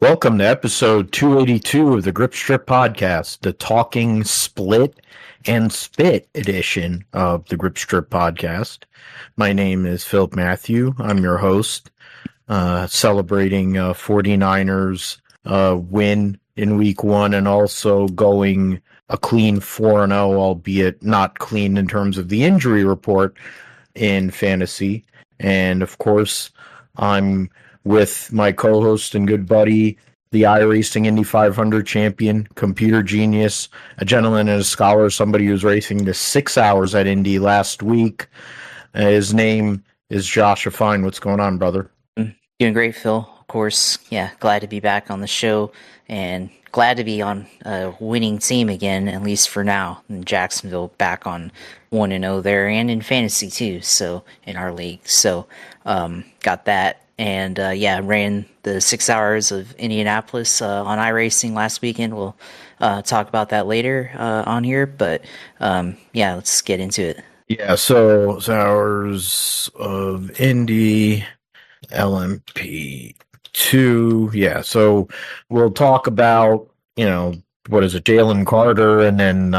Welcome to episode 282 of the Grip Strip Podcast, the talking split and spit edition of the Grip Strip Podcast. My name is Philip Matthew. I'm your host, celebrating 49ers win in week one and also going a clean 4-0, albeit not clean in terms of the injury report in fantasy. And of course, I'm with my co-host and good buddy, the iRacing Indy 500 champion, computer genius, a gentleman and a scholar, somebody who was racing the 6 hours at Indy last week. His name is Josh Fine. What's going on, brother? Doing great, Phil. Of course, glad to be back on the show and glad to be on a winning team again, at least for now. And Jacksonville back on 1-0 there and in fantasy too, so in our league. So got that. And ran the 6 hours of Indianapolis on iRacing last weekend. We'll talk about that later on here, but let's get into it. Yeah, so hours of Indy, LMP2. Yeah, so we'll talk about, what is it, Jalen Carter, and then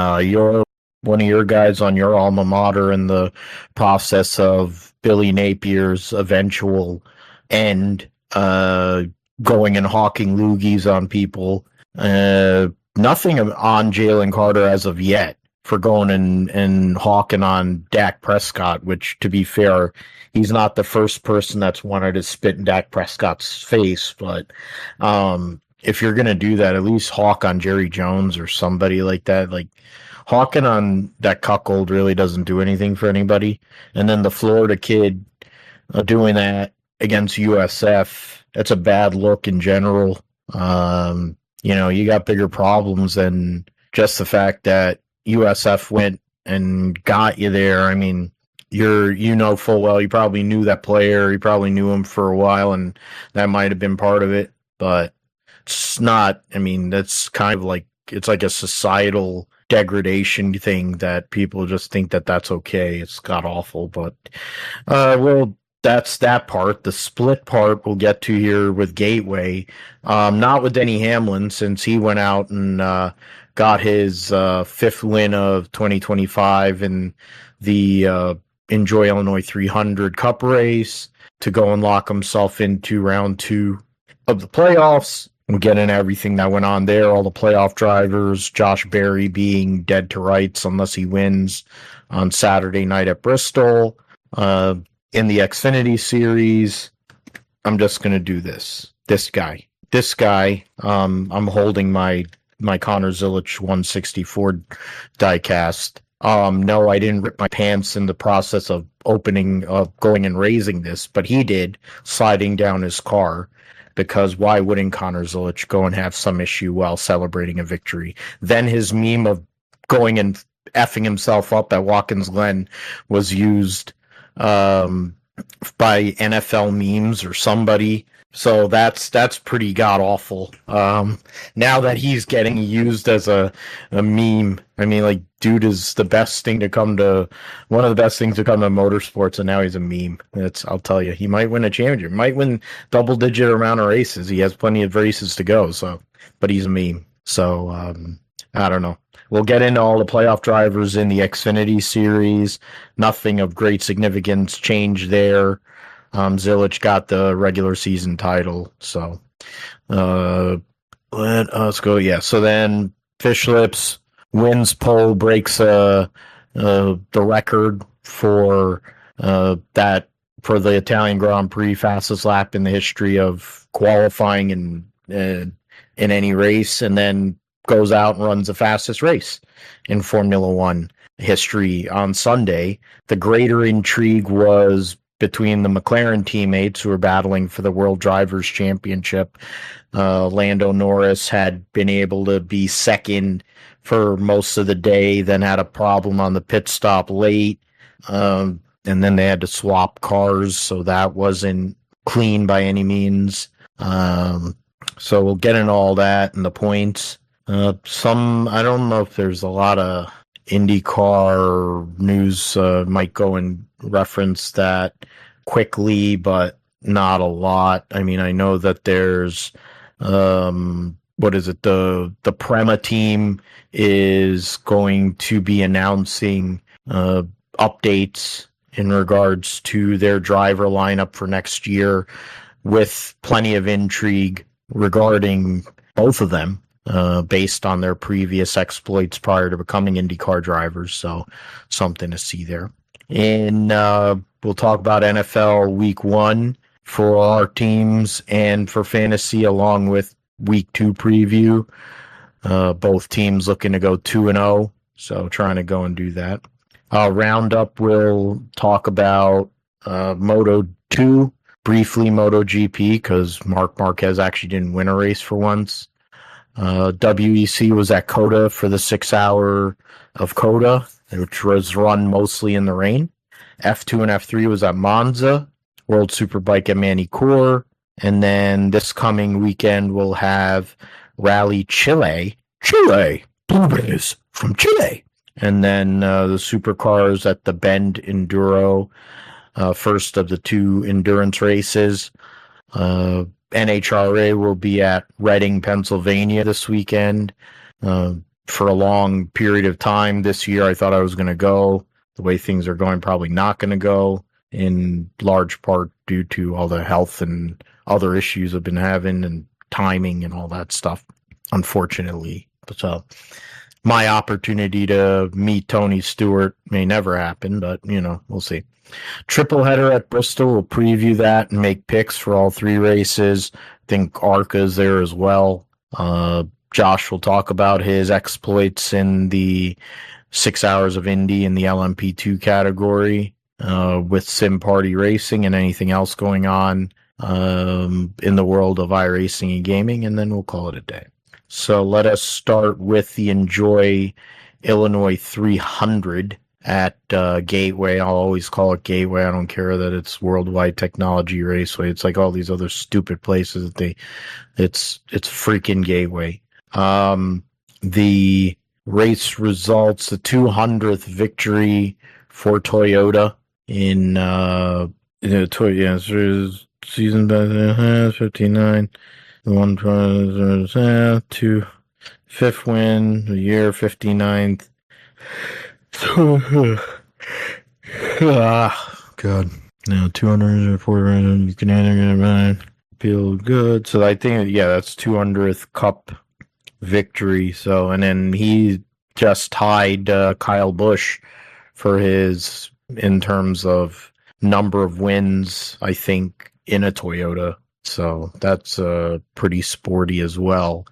one of your guys on your alma mater in the process of Billy Napier's eventual end, going and hawking loogies on people. Nothing on Jalen Carter as of yet for going and hawking on Dak Prescott, which, to be fair, he's not the first person that's wanted to spit in Dak Prescott's face. But if you're going to do that, at least hawk on Jerry Jones or somebody like that. Like, hawking on that cuckold really doesn't do anything for anybody. And then the Florida kid doing that against USF, that's a bad look in general. You got bigger problems than just the fact that USF went and got you there. I mean, full well, you probably knew that player, you probably knew him for a while, and that might have been part of it, but it's not. I mean, that's kind of like, it's like a societal degradation thing that people just think that that's okay. It's god awful, but that's that part. The split part we'll get to here with Gateway. Not with Denny Hamlin, since he went out and got his fifth win of 2025 in the Enjoy Illinois 300 Cup race to go and lock himself into round two of the playoffs. We'll get into everything that went on there, all the playoff drivers, Josh Berry being dead to rights unless he wins on Saturday night at Bristol. In the Xfinity series, I'm just going to do this. This guy, I'm holding my Connor Zilisch 164 diecast. No, I didn't rip my pants in the process of going and raising this, but he did, sliding down his car, because why wouldn't Connor Zilisch go and have some issue while celebrating a victory? Then his meme of going and effing himself up at Watkins Glen was used by NFL memes or somebody. So that's pretty god awful. Now that he's getting used as a meme, I mean, like, dude is one of the best things to come to motorsports, and now he's a meme. I'll tell you, he might win a championship, might win double-digit amount of races. He has plenty of races to go. So, but he's a meme. So I don't know. We'll get into all the playoff drivers in the Xfinity series. Nothing of great significance changed there. Zilisch got the regular season title. So let us go. Yeah. So then Fish Lips wins pole, breaks the record for the Italian Grand Prix, fastest lap in the history of qualifying in any race, and then goes out and runs the fastest race in Formula One history on Sunday. The greater intrigue was between the McLaren teammates who were battling for the World Drivers' Championship. Lando Norris had been able to be second for most of the day, then had a problem on the pit stop late, and then they had to swap cars, so that wasn't clean by any means. So we'll get into all that and the points. I don't know if there's a lot of IndyCar news. Might go and reference that quickly, but not a lot. I mean, I know that there's What is it? The Prema team is going to be announcing updates in regards to their driver lineup for next year, with plenty of intrigue regarding both of them, based on their previous exploits prior to becoming IndyCar drivers. So something to see there. And we'll talk about NFL Week 1 for our teams and for fantasy, along with Week 2 preview. Both teams looking to go 2-0, so trying to go and do that. Roundup, we'll talk about Moto 2, briefly MotoGP, because Marc Marquez actually didn't win a race for once. WEC was at Coda for the 6 hour of Coda, which was run mostly in the rain. F2 and F3 was at Monza, World Superbike at Manicourt, and then this coming weekend we'll have Rally Chile, Blueberries from Chile, and then the supercars at the Bend Enduro, first of the 2 endurance races. NHRA will be at Reading, Pennsylvania this weekend. For a long period of time this year, I thought I was going to go. The way things are going, probably not going to go, in large part due to all the health and other issues I've been having and timing and all that stuff, unfortunately. So my opportunity to meet Tony Stewart may never happen, but, we'll see. Triple header at Bristol. We'll preview that and make picks for all 3 races. I think Arca's there as well. Josh will talk about his exploits in the 6 hours of Indy in the LMP2 category, with Sim Party Racing and anything else going on in the world of iRacing and gaming, and then we'll call it a day. So let us start with the Enjoy Illinois 300 at Gateway. I'll always call it Gateway. I don't care that it's Worldwide Technology Raceway. It's like all these other stupid places that it's freaking Gateway. The race results: the 200th victory for Toyota in season 59. The 1 5th win, the year 59th. God. Now 240, you can feel good. So I think, that's 200th Cup victory. So, and then he just tied Kyle Busch for his, in terms of number of wins, I think, in a Toyota. So that's pretty sporty as well.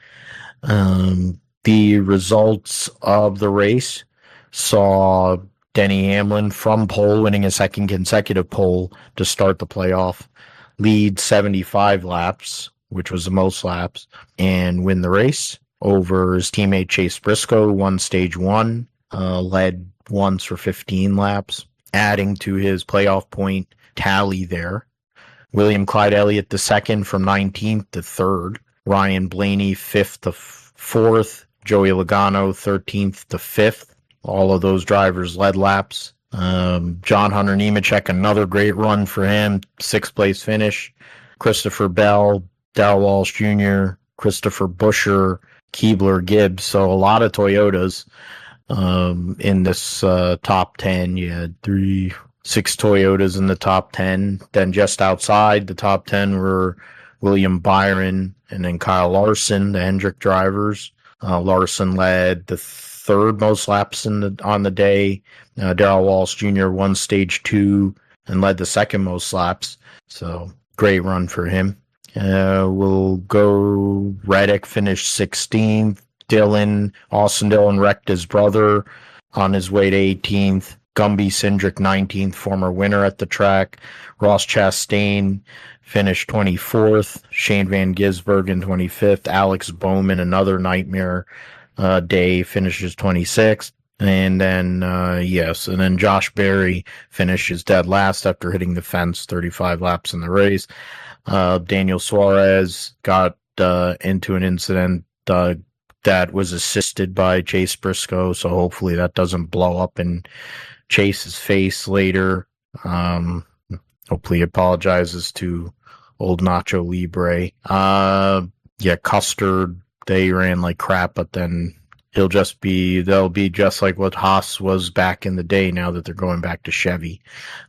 The results of the race saw Denny Hamlin from pole, winning a second consecutive pole to start the playoff, lead 75 laps, which was the most laps, and win the race over his teammate Chase Briscoe, who won stage 1, led once for 15 laps, adding to his playoff point tally there. William Clyde Elliott the second from 19th to 3rd. Ryan Blaney 5th to 4th. Joey Logano 13th to 5th. All of those drivers led laps. John Hunter Nemechek, another great run for him. 6th place finish. Christopher Bell, Darrell Walsh Jr., Christopher Buescher, Keebler Gibbs. So a lot of Toyotas in this top 10. You had 6 Toyotas in the top 10. Then just outside the top 10 were William Byron and then Kyle Larson, the Hendrick drivers. Larson led the 3rd most laps on the day. Darrell Walsh Jr. won stage 2 and led the 2nd most laps. So great run for him. We'll go Reddick finished 16th. Austin Dillon wrecked his brother on his way to 18th. Gumby Cindric 19th, former winner at the track. Ross Chastain finished 24th. Shane Van Gisbergen in 25th. Alex Bowman, another nightmare day, finishes 26th. And then, and then Josh Berry finishes dead last after hitting the fence 35 laps in the race. Daniel Suarez got into an incident that was assisted by Chase Briscoe, so hopefully that doesn't blow up in Chase's face later. Hopefully he apologizes to old Nacho Libre. yeah, Custard, they ran like crap, but then they'll be just like what Haas was back in the day. Now that they're going back to Chevy,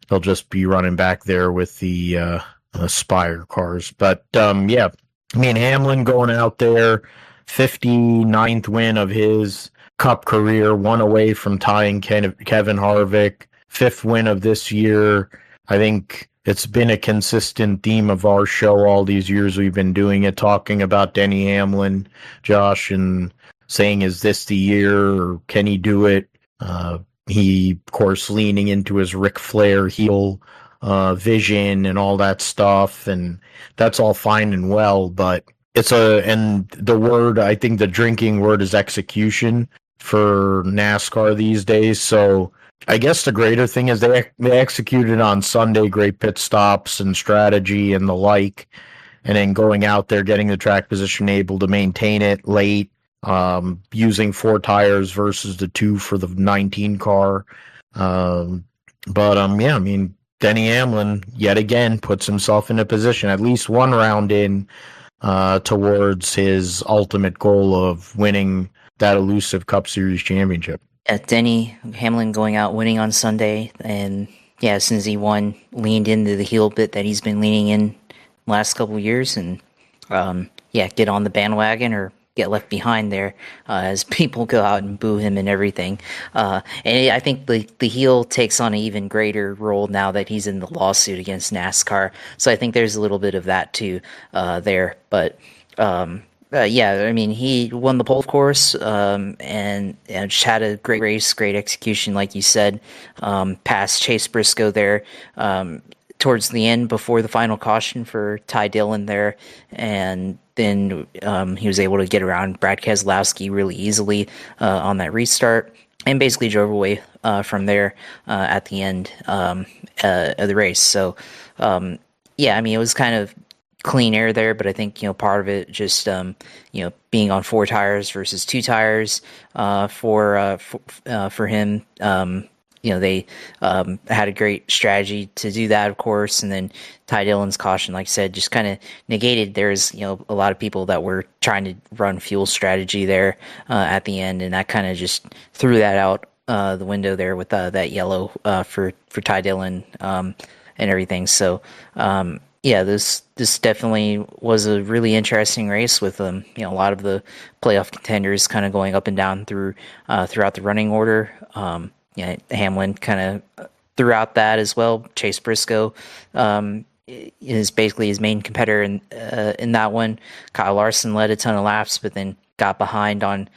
they'll just be running back there with the Spire cars. But yeah, I mean Hamlin going out there, 59th win of his Cup career, one away from tying Kevin Harvick, fifth win of this year. I think it's been a consistent theme of our show all these years we've been doing it, talking about Denny Hamlin, Josh, and saying, is this the year or can he do it? He, of course, leaning into his Ric Flair heel vision and all that stuff. And that's all fine and well, but and the word, I think the drinking word is execution for NASCAR these days. So I guess the greater thing is they executed on Sunday, great pit stops and strategy and the like, and then going out there, getting the track position, able to maintain it late, using 4 tires versus the 2 for the 19 car. Yeah, I mean, Denny Hamlin yet again puts himself in a position, at least one round in, towards his ultimate goal of winning that elusive Cup Series championship. Denny Hamlin going out winning on Sunday, and yeah, since he won, leaned into the heel bit that he's been leaning in last couple of years, and yeah, get on the bandwagon or get left behind there as people go out and boo him and everything. And I think the heel takes on an even greater role now that he's in the lawsuit against NASCAR. So I think there's a little bit of that too there. But yeah, I mean, he won the pole, of course, and just had a great race, great execution, like you said. Passed Chase Briscoe there towards the end before the final caution for Ty Dillon there, and then he was able to get around Brad Keselowski really easily on that restart, and basically drove away from there at the end of the race. So, yeah, I mean, it was kind of clean air there, but I think, part of it just, being on 4 tires versus 2 tires for him. They had a great strategy to do that, of course, and then Ty Dillon's caution, like I said, just kind of negated. There's a lot of people that were trying to run fuel strategy there at the end, and that kind of just threw that out the window there with that yellow for Ty Dillon and everything. So yeah, this definitely was a really interesting race with a lot of the playoff contenders kind of going up and down throughout the running order. Hamlin kind of throughout that as well. Chase Briscoe is basically his main competitor in that one. Kyle Larson led a ton of laps, but then got behind on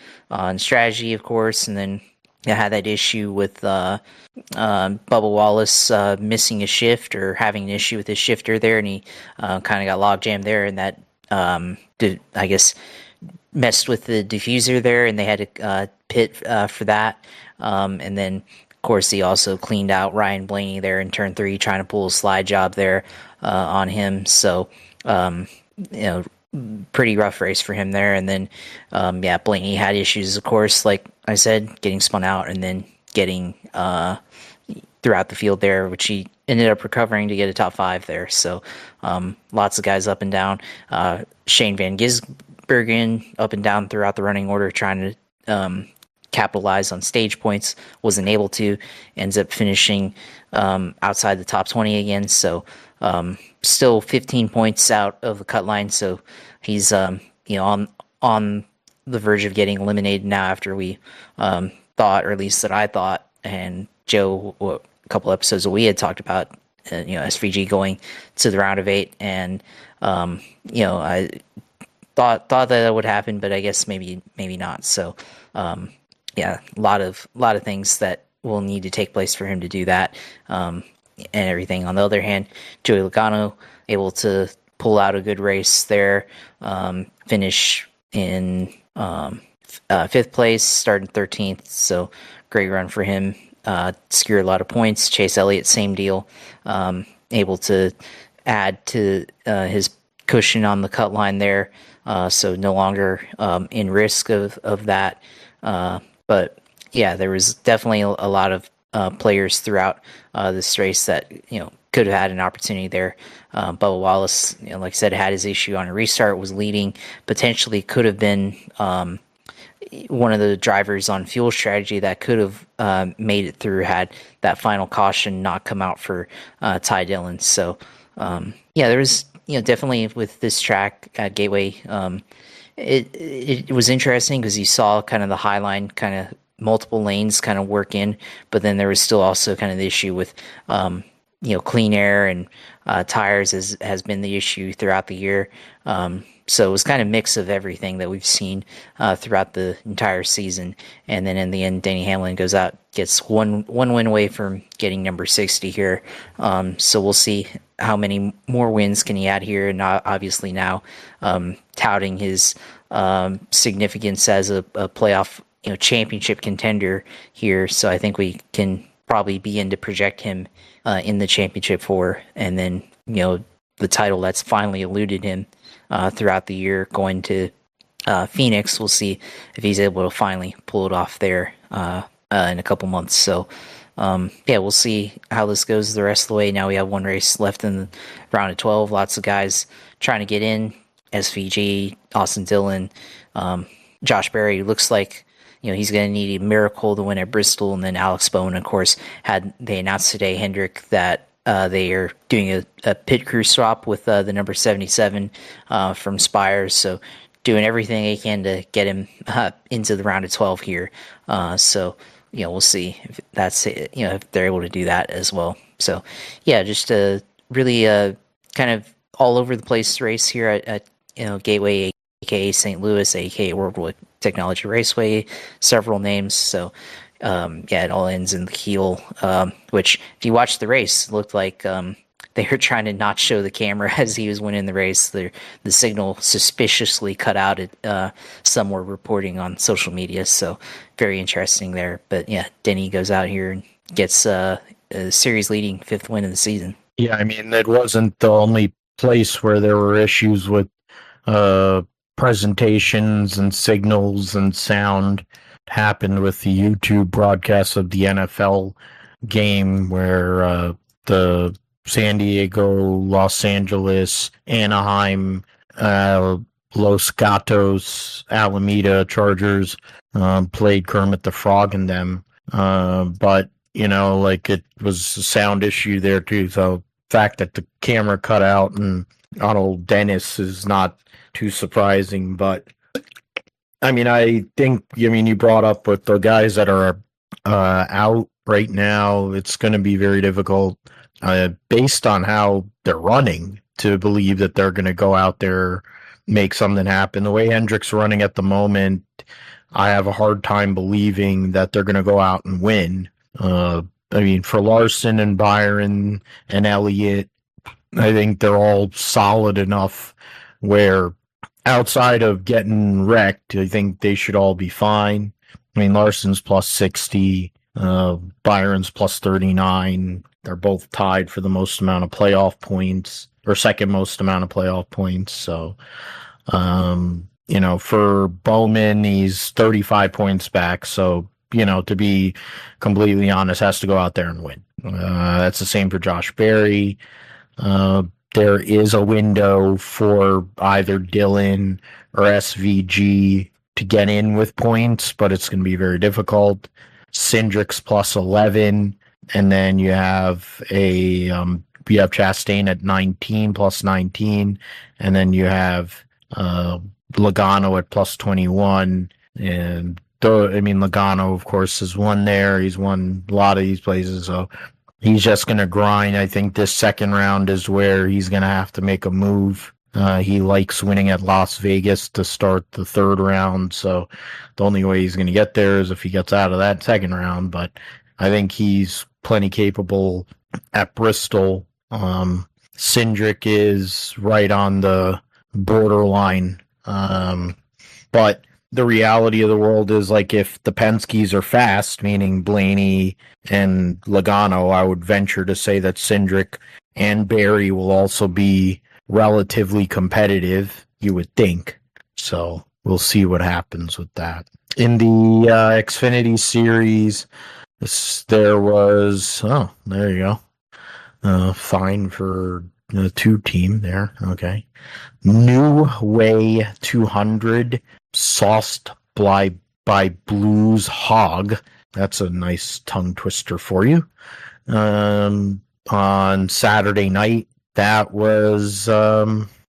strategy, of course, and then had that issue with Bubba Wallace missing a shift or having an issue with his shifter there, and he kind of got log jammed there, and that I guess messed with the diffuser there, and they had to pit for that. And then, of course, he also cleaned out Ryan Blaney there in turn 3, trying to pull a slide job there on him. So, pretty rough race for him there. And then, Blaney had issues, of course, like I said, getting spun out and then getting throughout the field there, which he ended up recovering to get a top 5 there. So, lots of guys up and down. Shane Van Gisbergen up and down throughout the running order, trying to capitalize on stage points, wasn't able to, ends up finishing outside the top 20 again. So still 15 points out of the cut line. So he's on the verge of getting eliminated now, after we thought, or at least that I thought, and Joe, a couple episodes that we had talked about, SVG going to the round of 8, and I thought that would happen, but I guess maybe not. So a lot of things that will need to take place for him to do that, and everything. On the other hand, Joey Logano able to pull out a good race there, finish in 5th place, starting 13th. So great run for him. Secure a lot of points. Chase Elliott, same deal, able to add to his cushion on the cut line there. So no longer in risk of that. But yeah, there was definitely a lot of players throughout this race that could have had an opportunity there. Bubba Wallace, like I said, had his issue on a restart, was leading, potentially could have been one of the drivers on fuel strategy that could have made it through had that final caution not come out for Ty Dillon. So there was definitely with this track at Gateway, it was interesting because you saw kind of the high line kind of multiple lanes kind of work in, but then there was still also kind of the issue with clean air and tires has been the issue throughout the year. So it was kind of a mix of everything that we've seen throughout the entire season. And then in the end, Denny Hamlin goes out, gets one win away from getting number 60 here. So we'll see how many more wins can he add here. And obviously now touting his significance as a playoff championship contender here. So I think we can probably begin to project him in the championship for, and then the title that's finally eluded him throughout the year going to Phoenix. We'll see if he's able to finally pull it off there in a couple months. So we'll see how this goes the rest of the way. Now we have one race left in the round of 12. Lots of guys trying to get in. SVG, Austin Dillon, Josh Berry. Looks like he's going to need a miracle to win at Bristol. And then Alex Bowman, of course, they announced today, Hendrick, that they are doing a pit crew swap with the number 77 from Spires. So doing everything they can to get him into the round of 12 here. We'll see if that's if they're able to do that as well. So just a really kind of all over the place race here at Gateway, aka St. Louis, aka Worldwide Technology Raceway, several names. So it all ends in the heel, which if you watch the race, looked like they were trying to not show the camera as he was winning the race. The signal suspiciously cut out. Some were reporting on social media, so very interesting there. But Denny goes out here and gets a series leading 5th win of the season. Yeah, I mean, it wasn't the only place where there were issues with presentations and signals and sound. Happened with the YouTube broadcast of the NFL game where the San Diego, Los Angeles, Anaheim, Los Gatos, Alameda Chargers played Kermit the Frog in them. But, it was a sound issue there too. So the fact that the camera cut out and Arnold Dennis is not too surprising, but I think, you brought up with the guys that are out right now, it's going to be very difficult based on how they're running to believe that they're going to go out there, make something happen. The way Hendrick's running at the moment, I have a hard time believing that they're going to go out and win. For Larson and Byron and Elliott, I think they're all solid enough where outside of getting wrecked, I think they should all be fine. Larson's plus 60, Byron's plus 39. They're both tied for the most amount of playoff points, or second most amount of playoff points. So, for Bowman, he's 35 points back. So, to be completely honest, has to go out there and win. That's the same for Josh Berry. There is a window for either Dillon or SVG to get in with points, but it's going to be very difficult. Cindric's plus 11, and then you have Chastain at 19 plus 19, and then you have Logano at plus 21. And Logano, of course, has won there. He's won a lot of these places, so he's just going to grind. I think this second round is where he's going to have to make a move. He likes winning at Las Vegas to start the third round, so the only way he's going to get there is if he gets out of that second round. But I think he's plenty capable at Bristol. Cindric is right on the borderline. But the reality of the world is, if the Penske's are fast, meaning Blaney and Logano, I would venture to say that Cindric and Berry will also be relatively competitive, you would think. So we'll see what happens with that. In the Xfinity Series, there was, there you go. Fine for the 2 team there. Okay. New Way 200 sauced by Blues Hog. That's a nice tongue twister for you. On Saturday night, that was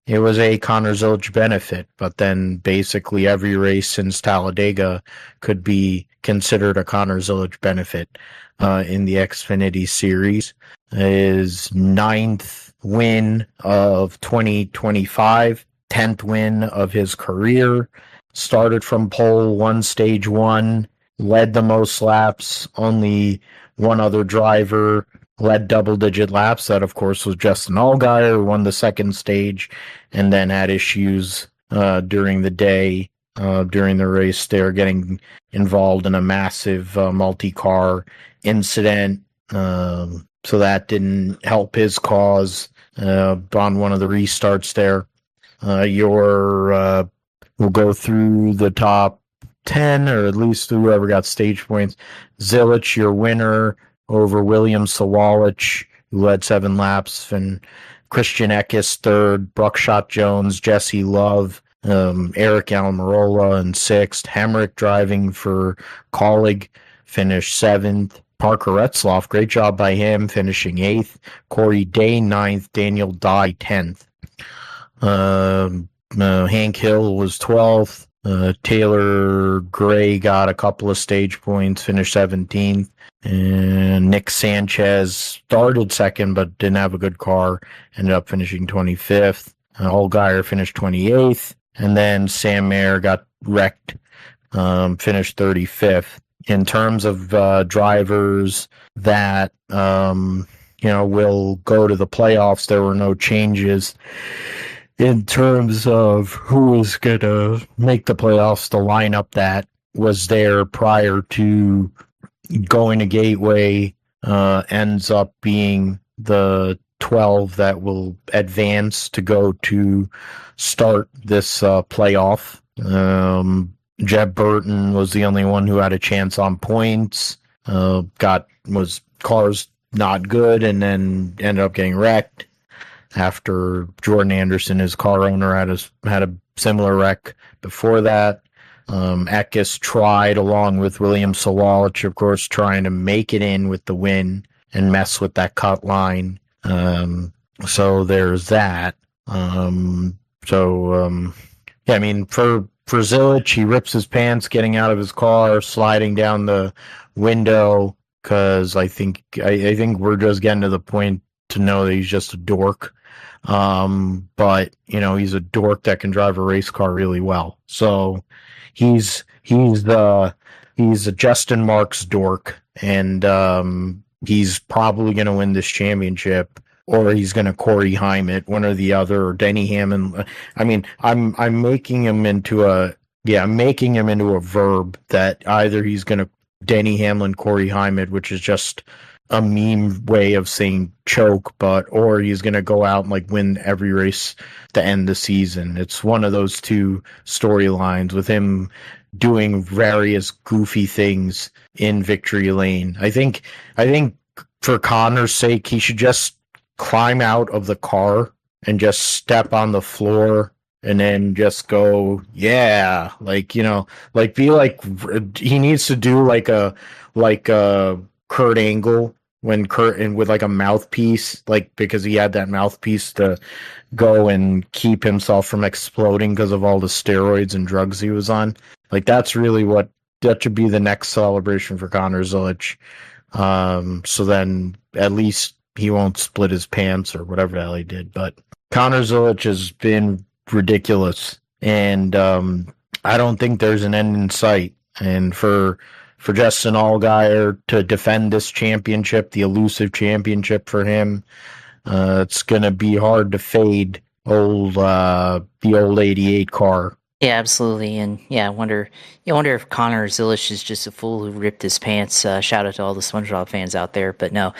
it was a Connor Zilisch benefit, but then basically every race since Talladega could be considered a Connor Zilisch benefit in the Xfinity Series. His 9th win of 2025, 10th win of his career, started from pole, won stage 1, led the most laps, only one other driver led double-digit laps. That, of course, was Justin Allgaier, who won the second stage, and then had issues during the day, during the race. They were getting involved in a massive multi-car incident, so that didn't help his cause on one of the restarts there. We'll go through the top 10, or at least whoever got stage points. Zilisch, your winner, over William Sawalich, who led 7 laps, and Christian Eckes third, Buckshot Jones, Jesse Love, Eric Almirola in 6th, Hemrick driving for Colleague, finished 7th, Parker Retzloff, great job by him, finishing 8th, Corey Day 9th, Daniel Dye 10th. Hank Hill was 12th, Taylor Gray got a couple of stage points, finished 17th. And Nick Sanchez started 2nd, but didn't have a good car. Ended up finishing 25th. Allgaier finished 28th. And then Sam Mayer got wrecked, finished 35th. In terms of drivers that, will go to the playoffs, there were no changes. In terms of who was going to make the playoffs, the lineup that was there prior to going to Gateway ends up being the 12 that will advance to go to start this playoff. Jeb Burton was the only one who had a chance on points. Cars not good, and then ended up getting wrecked after Jordan Anderson, his car owner, had a similar wreck before that. Eckes tried, along with William Sawalich, of course, trying to make it in with the win and mess with that cut line. So there's that. For Zilisch, he rips his pants getting out of his car, sliding down the window, because I think we're just getting to the point to know that he's just a dork. But he's a dork that can drive a race car really well. So he's a Justin Marks dork, and he's probably going to win this championship, or he's going to Corey Haim it, one or the other, or Denny Hamlin. I mean, I'm making him into a verb that either he's going to Denny Hamlin, Corey Haim it, which is just a meme way of saying choke, or he's going to go out and win every race to end the season. It's one of those two storylines with him doing various goofy things in victory lane. I think for Connor's sake, he should just climb out of the car and just step on the floor and then just go, yeah, be like, he needs to do like a Kurt Angle when Kurt, and with a mouthpiece, because he had that mouthpiece to go and keep himself from exploding because of all the steroids and drugs he was on. That's really that should be the next celebration for Connor Zilisch. So then at least he won't split his pants or whatever the hell he did. But Connor Zilisch has been ridiculous, and I don't think there's an end in sight. And for Justin Allgaier to defend this championship, the elusive championship for him, it's going to be hard to fade the old 88 car. Yeah, absolutely. And I wonder if Connor Zilisch is just a fool who ripped his pants. Shout out to all the SpongeBob fans out there. But no,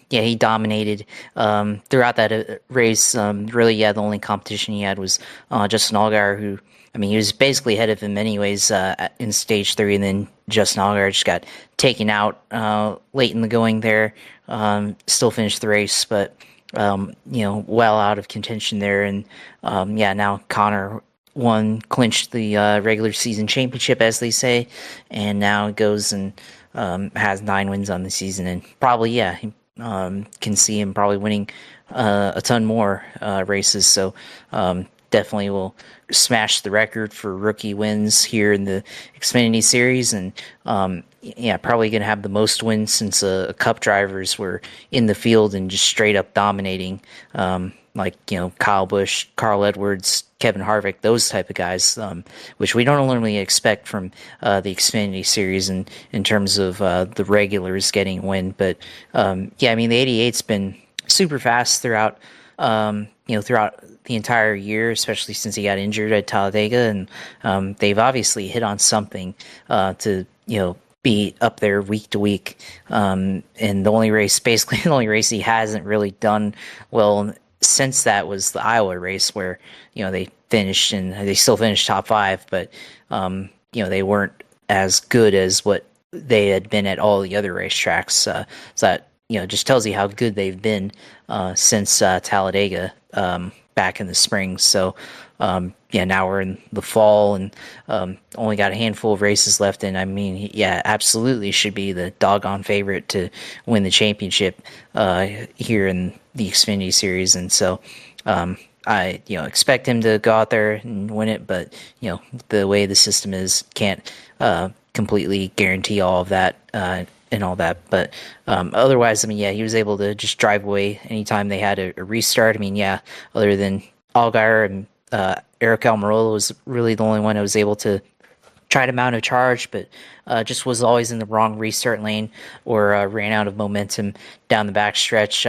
he dominated throughout that race. Really, the only competition he had was Justin Allgaier, who I mean, he was basically ahead of him anyways in stage 3, and then Justin Allgaier just got taken out late in the going there. Still finished the race, but well out of contention there. And now Connor clinched the regular season championship, as they say, and now goes and has 9 wins on the season, and probably can see him probably winning a ton more races. So definitely will smash the record for rookie wins here in the Xfinity Series, and probably going to have the most wins since Cup drivers were in the field and just straight up dominating, Kyle Busch, Carl Edwards, Kevin Harvick, those type of guys, which we don't normally expect from the Xfinity Series in terms of the regulars getting a win. But the 88's been super fast throughout the entire year, especially since he got injured at Talladega, and they've obviously hit on something to be up there week to week. And the only race he hasn't really done well since that was the Iowa race, where they still finished top 5, but they weren't as good as what they had been at all the other racetracks. So that just tells you how good they've been since Talladega back in the spring. So now we're in the fall, and only got a handful of races left, and I mean, absolutely should be the doggone favorite to win the championship here in the Xfinity Series. And so I expect him to go out there and win it, but the way the system is, can't completely guarantee all of that and all that. But otherwise, I mean, he was able to just drive away anytime they had a restart. I mean, other than Allgaier and Eric Almirola was really the only one that was able to try to mount a charge, but just was always in the wrong restart lane, or ran out of momentum down the backstretch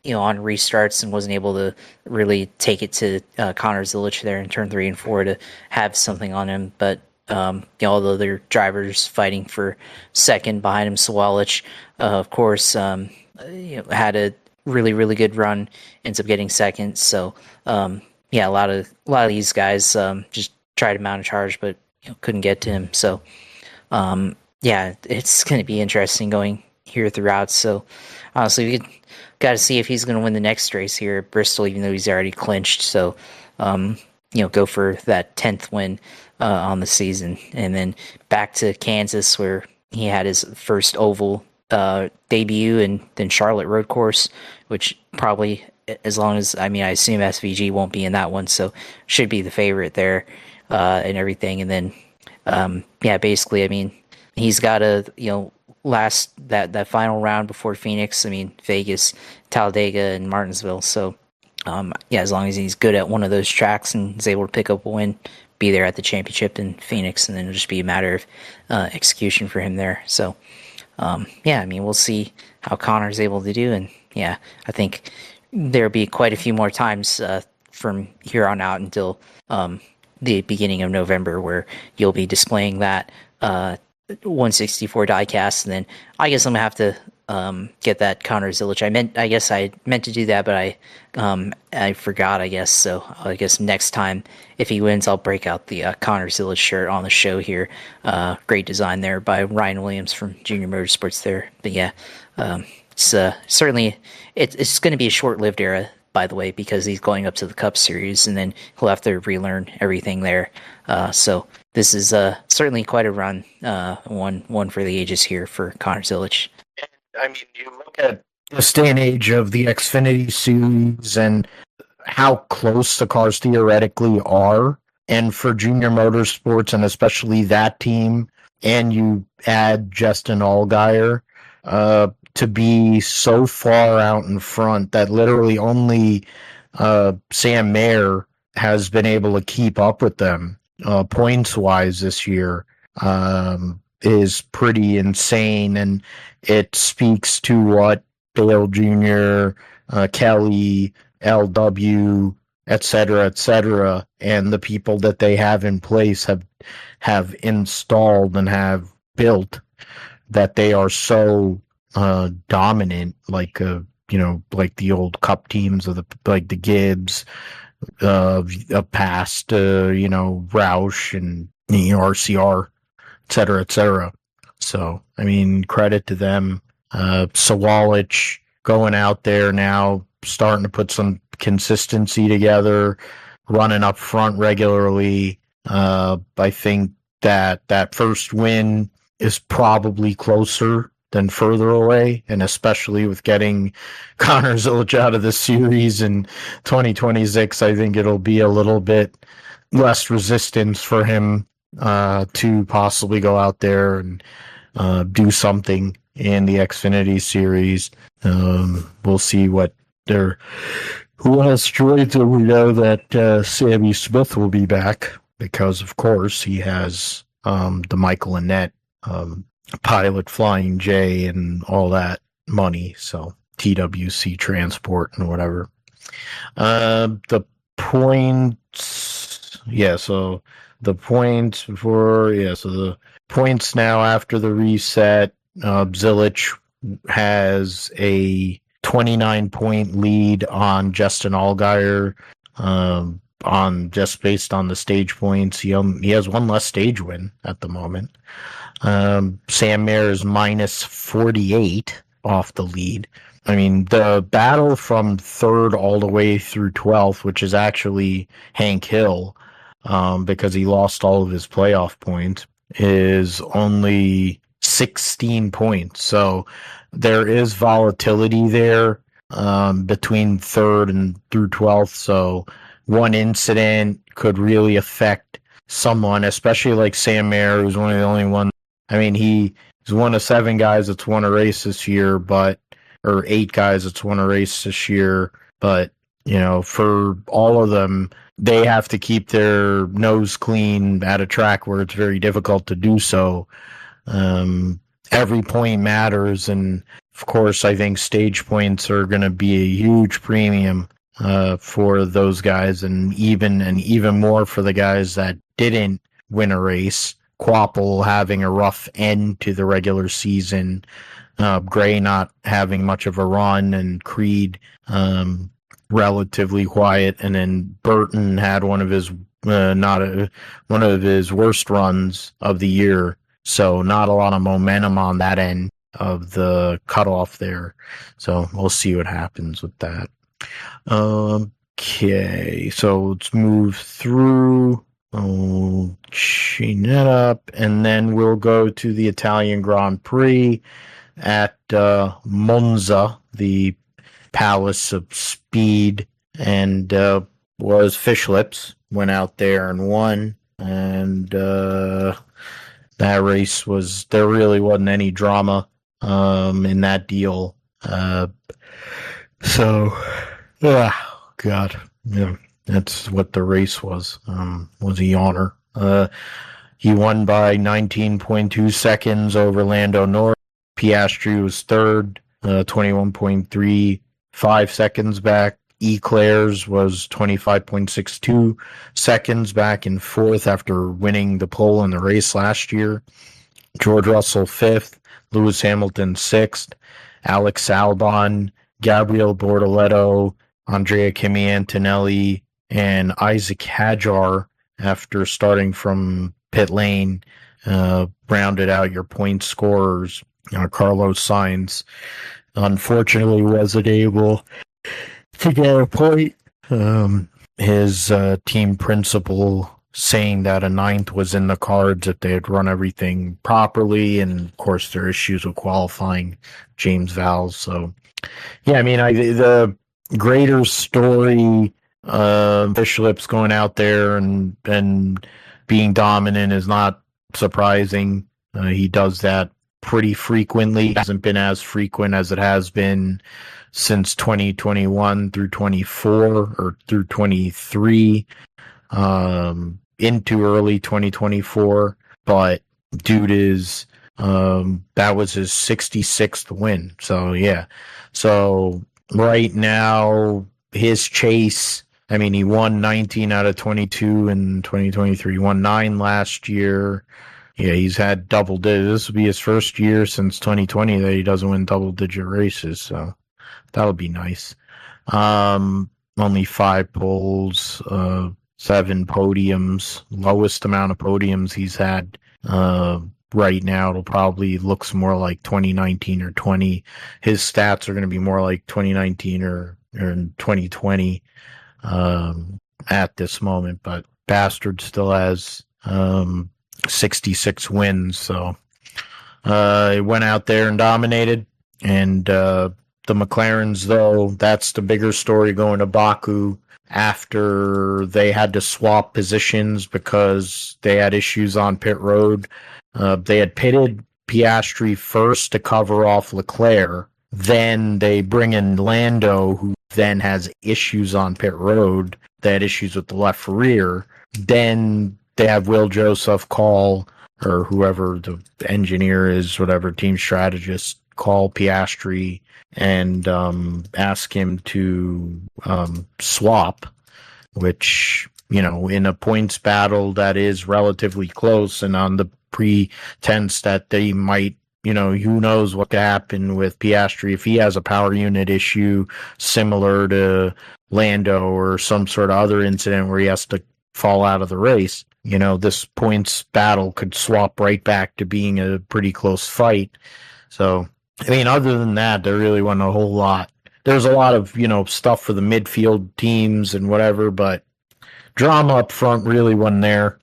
on restarts, and wasn't able to really take it to Connor Zilisch there in turn 3 and 4 to have something on him. But although their drivers fighting for second behind him, Swalich, of course, had a really, really good run, ends up getting second. So a lot of these guys just tried to mount a charge, but couldn't get to him. So it's going to be interesting going here throughout. So honestly, we got to see if he's going to win the next race here at Bristol, even though he's already clinched. So go for that 10th win on the season, and then back to Kansas, where he had his first oval debut, and then Charlotte road course, which probably, as long as, I assume SVG won't be in that one, so should be the favorite there and everything. And then basically, he's got to last that final round before Phoenix. Vegas, Talladega, and Martinsville. So as long as he's good at one of those tracks and is able to pick up a win, be there at the championship in Phoenix, and then it'll just be a matter of execution for him there. So we'll see how Connor's able to do, and I think there'll be quite a few more times from here on out until the beginning of November, where you'll be displaying that 164 diecast, and then I guess I'm gonna have to get that Connor Zilisch. I meant to do that, but I forgot, I guess. So I guess next time, if he wins, I'll break out the Connor Zilisch shirt on the show here. Great design there by Ryan Williams from Junior Motorsports there. But it's certainly it's going to be a short-lived era, by the way, because he's going up to the Cup Series, and then he'll have to relearn everything there. So this is certainly quite a run, one for the ages here for Connor Zilisch. You look at this day and age of the Xfinity Series and how close the cars theoretically are, and for Junior Motorsports, and especially that team, and you add Justin Allgaier to be so far out in front that literally only Sam Mayer has been able to keep up with them points-wise this year, is pretty insane, and it speaks to what Dale Jr., Kelly, LW, etc., and the people that they have in place have installed and have built, that they are so dominant, like the old Cup teams of the Gibbs, past, Roush and RCR, et cetera, et cetera. So, I mean, credit to them. Zilisch going out there now, starting to put some consistency together, running up front regularly. I think that first win is probably closer than further away, and especially with getting Connor Zilisch out of the series in 2026, I think it'll be a little bit less resistance for him to possibly go out there and do something in the Xfinity series. We'll see what they're. Who else joins them? We know that Sammy Smith will be back because, of course, he has the Michael Annett pilot Flying J and all that money. So TWC transport and whatever. The points, yeah. So the points before, yeah. So the points now after the reset, Zilisch has a 29-point lead on Justin Allgaier. On just based on the stage points, he has one less stage win at the moment. Sam Mayer is minus 48 off the lead. I mean, the battle from third all the way through 12th, which is actually Hank Hill, because he lost all of his playoff points, is only 16 points. So there is volatility there between third and through 12th. So one incident could really affect someone, especially like Sam Mayer, who's one of the only ones. I mean, he's one of 7 guys that's won a race this year, or 8 guys that's won a race this year. But, for all of them, they have to keep their nose clean at a track where it's very difficult to do so. Every point matters. And of course, I think stage points are going to be a huge premium for those guys, and even more for the guys that didn't win a race. Quapple having a rough end to the regular season, Gray not having much of a run, and Creed relatively quiet, and then Burton had one of his one of his worst runs of the year, so not a lot of momentum on that end of the cutoff there. So we'll see what happens with that. Okay, so let's move through. I'll chain that up, and then we'll go to the Italian Grand Prix at Monza, the Palace of Speed, and was Fish Lips went out there and won, and that race there really wasn't any drama in that deal. God, yeah. That's what the race was a yawner. He won by 19.2 seconds over Lando Norris. Piastri was third, 21.35 seconds back. Eclairs was 25.62 seconds back in fourth after winning the pole in the race last year. George Russell fifth, Lewis Hamilton sixth, Alex Albon, Gabriel Bortoleto, Andrea Kimi Antonelli, and Isaac Hadjar, after starting from pit lane, rounded out your point scorers. Carlos Sainz, unfortunately, wasn't able to get a point. His team principal saying that a 9th was in the cards if they had run everything properly, and of course there are issues with qualifying James Vowles. So, yeah, I mean, the greater story. Fish Lips going out there and being dominant is not surprising. He does that pretty frequently. It hasn't been as frequent as it has been since 2021 through 24 or through 23 into early 2024. But dude is that was his 66th win. So yeah. So right now his chase, I mean, he won 19 out of 22 in 2023. He won 9 last year. Yeah, he's had double digits. This will be his first year since 2020 that he doesn't win double-digit races, so that'll be nice. only 5 poles, 7 podiums, lowest amount of podiums he's had. Right now, it'll probably looks more like 2019 or 20. His stats are going to be more like 2019 or 2020 at this moment, but Bastard still has 66 wins, so he went out there and dominated. And the McLarens, though, that's the bigger story going to Baku after they had to swap positions because they had issues on pit road. They had pitted Piastri first to cover off Leclerc. Then they bring in Lando, who then has issues on pit road. They had issues with the left rear. Then they have Will Joseph call, or whoever the engineer is, whatever team strategist, call Piastri and ask him to swap, which, in a points battle that is relatively close and on the pretense that they might, who knows what could happen with Piastri if he has a power unit issue similar to Lando or some sort of other incident where he has to fall out of the race. This points battle could swap right back to being a pretty close fight. So, other than that, there really wasn't a whole lot. There's a lot of, stuff for the midfield teams and whatever, but drama up front really wasn't there.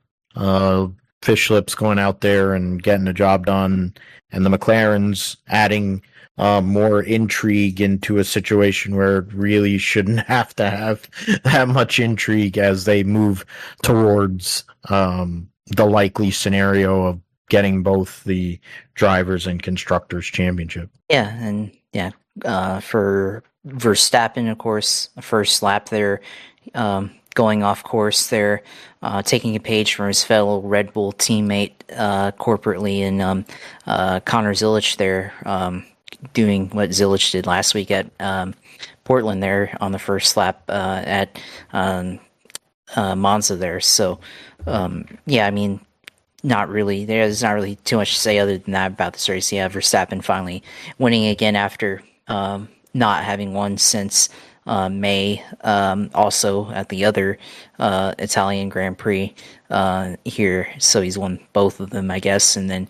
Fish Lips going out there and getting the job done, and the McLarens adding more intrigue into a situation where it really shouldn't have to have that much intrigue as they move towards the likely scenario of getting both the drivers and constructors championship. Yeah, and for Verstappen, of course, first lap there, going off course there, taking a page from his fellow Red Bull teammate corporately, and Connor Zilisch there, doing what Zilisch did last week at Portland there on the first lap at Monza there. So, not really. There's not really too much to say other than that about this race. Yeah, Verstappen finally winning again after not having won since May. Also at the other Italian Grand Prix here, so he's won both of them, I guess, and then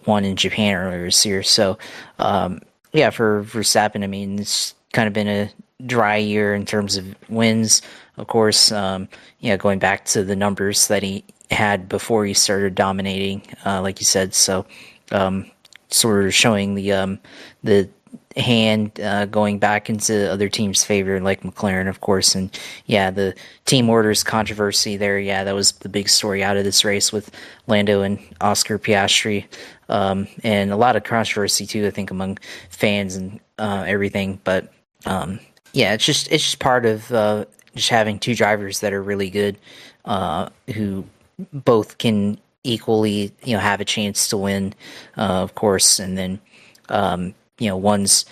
one in Japan earlier this year. So for Verstappen, it's kind of been a dry year in terms of wins. Of course, going back to the numbers that he had before he started dominating, like you said. So, sort of showing the hand going back into other teams' favor, like McLaren, of course. And the team orders controversy there. Yeah, that was the big story out of this race with Lando and Oscar Piastri, and a lot of controversy too, I think, among fans and everything. But it's just part of just having two drivers that are really good, who both can equally, have a chance to win, of course. And then, one's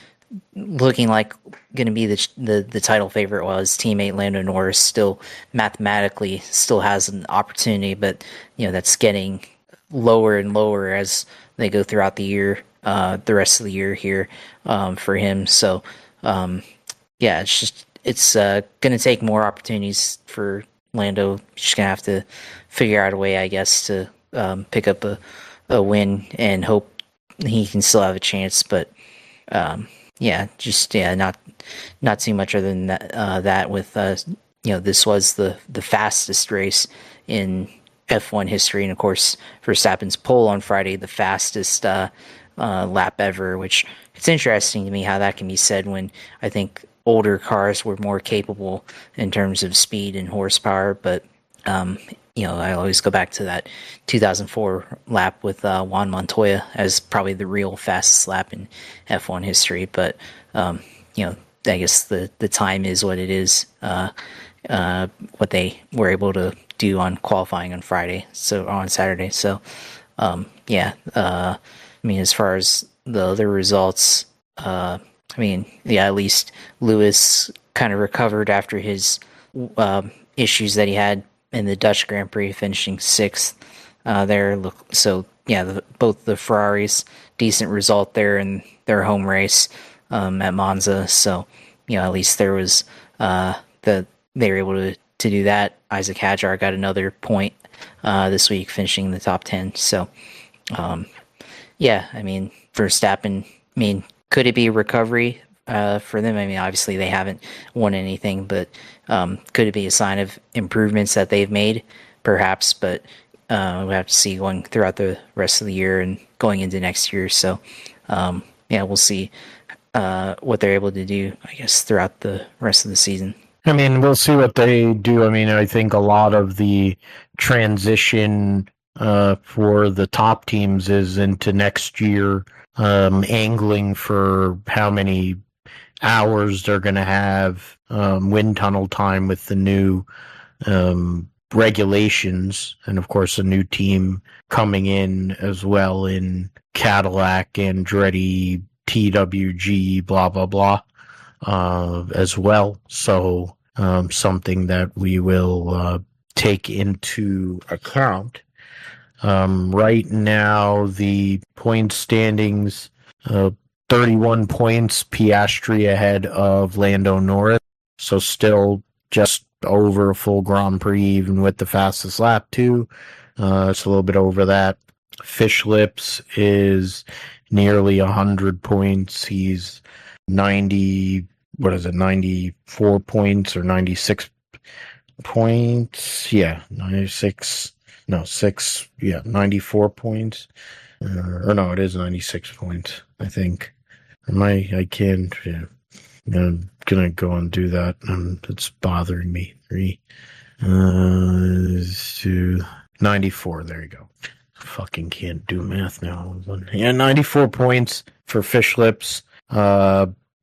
looking like going to be the title favorite, while his teammate Lando Norris still mathematically still has an opportunity, but that's getting lower and lower as they go throughout the year, the rest of the year here, for him. So, it's going to take more opportunities for Lando. Just going to have to figure out a way, I guess, to pick up a win and hope he can still have a chance. But not too much other than that with this was the fastest race in F1 history, and of course Verstappen's pole on Friday, the fastest lap ever, which it's interesting to me how that can be said when I think older cars were more capable in terms of speed and horsepower. But I always go back to that 2004 lap with Juan Montoya as probably the real fastest lap in F1 history. But I guess the time is what it is. What they were able to do on qualifying on Friday, so on Saturday. So as far as the other results, at least Lewis kind of recovered after his issues that he had in the Dutch Grand Prix, finishing 6th there. So both the Ferraris, decent result there in their home race at Monza. So at least there was that they were able to do that. Isaac Hadjar got another point this week, finishing in the top 10. So, yeah, I mean, Verstappen, I mean, could it be a recovery for them? I mean, obviously they haven't won anything, but could it be a sign of improvements that they've made? Perhaps, but we'll have to see going throughout the rest of the year and going into next year. So, yeah, we'll see what they're able to do, I guess, throughout the rest of the season. I mean, we'll see what they do. I mean, I think a lot of the transition for the top teams is into next year, angling for how many hours they're going to have wind tunnel time with the new regulations, and of course a new team coming in as well in Cadillac, Andretti, TWG, blah blah blah, as well. So something that we will take into account. Right now, the point standings, 31 points, Piastri ahead of Lando Norris. So still just over a full Grand Prix, even with the fastest lap too. It's a little bit over that. Fish Lips is nearly 100 points. He's 94 points or 96 points? Yeah, 96. No, 6. Yeah, 94 points. Or no, it is 96 points, I think. I can't. Yeah. I'm gonna go and do that. It's bothering me. 3 to 94. There you go. Fucking can't do math now. Yeah, 94 points for Fish Lips.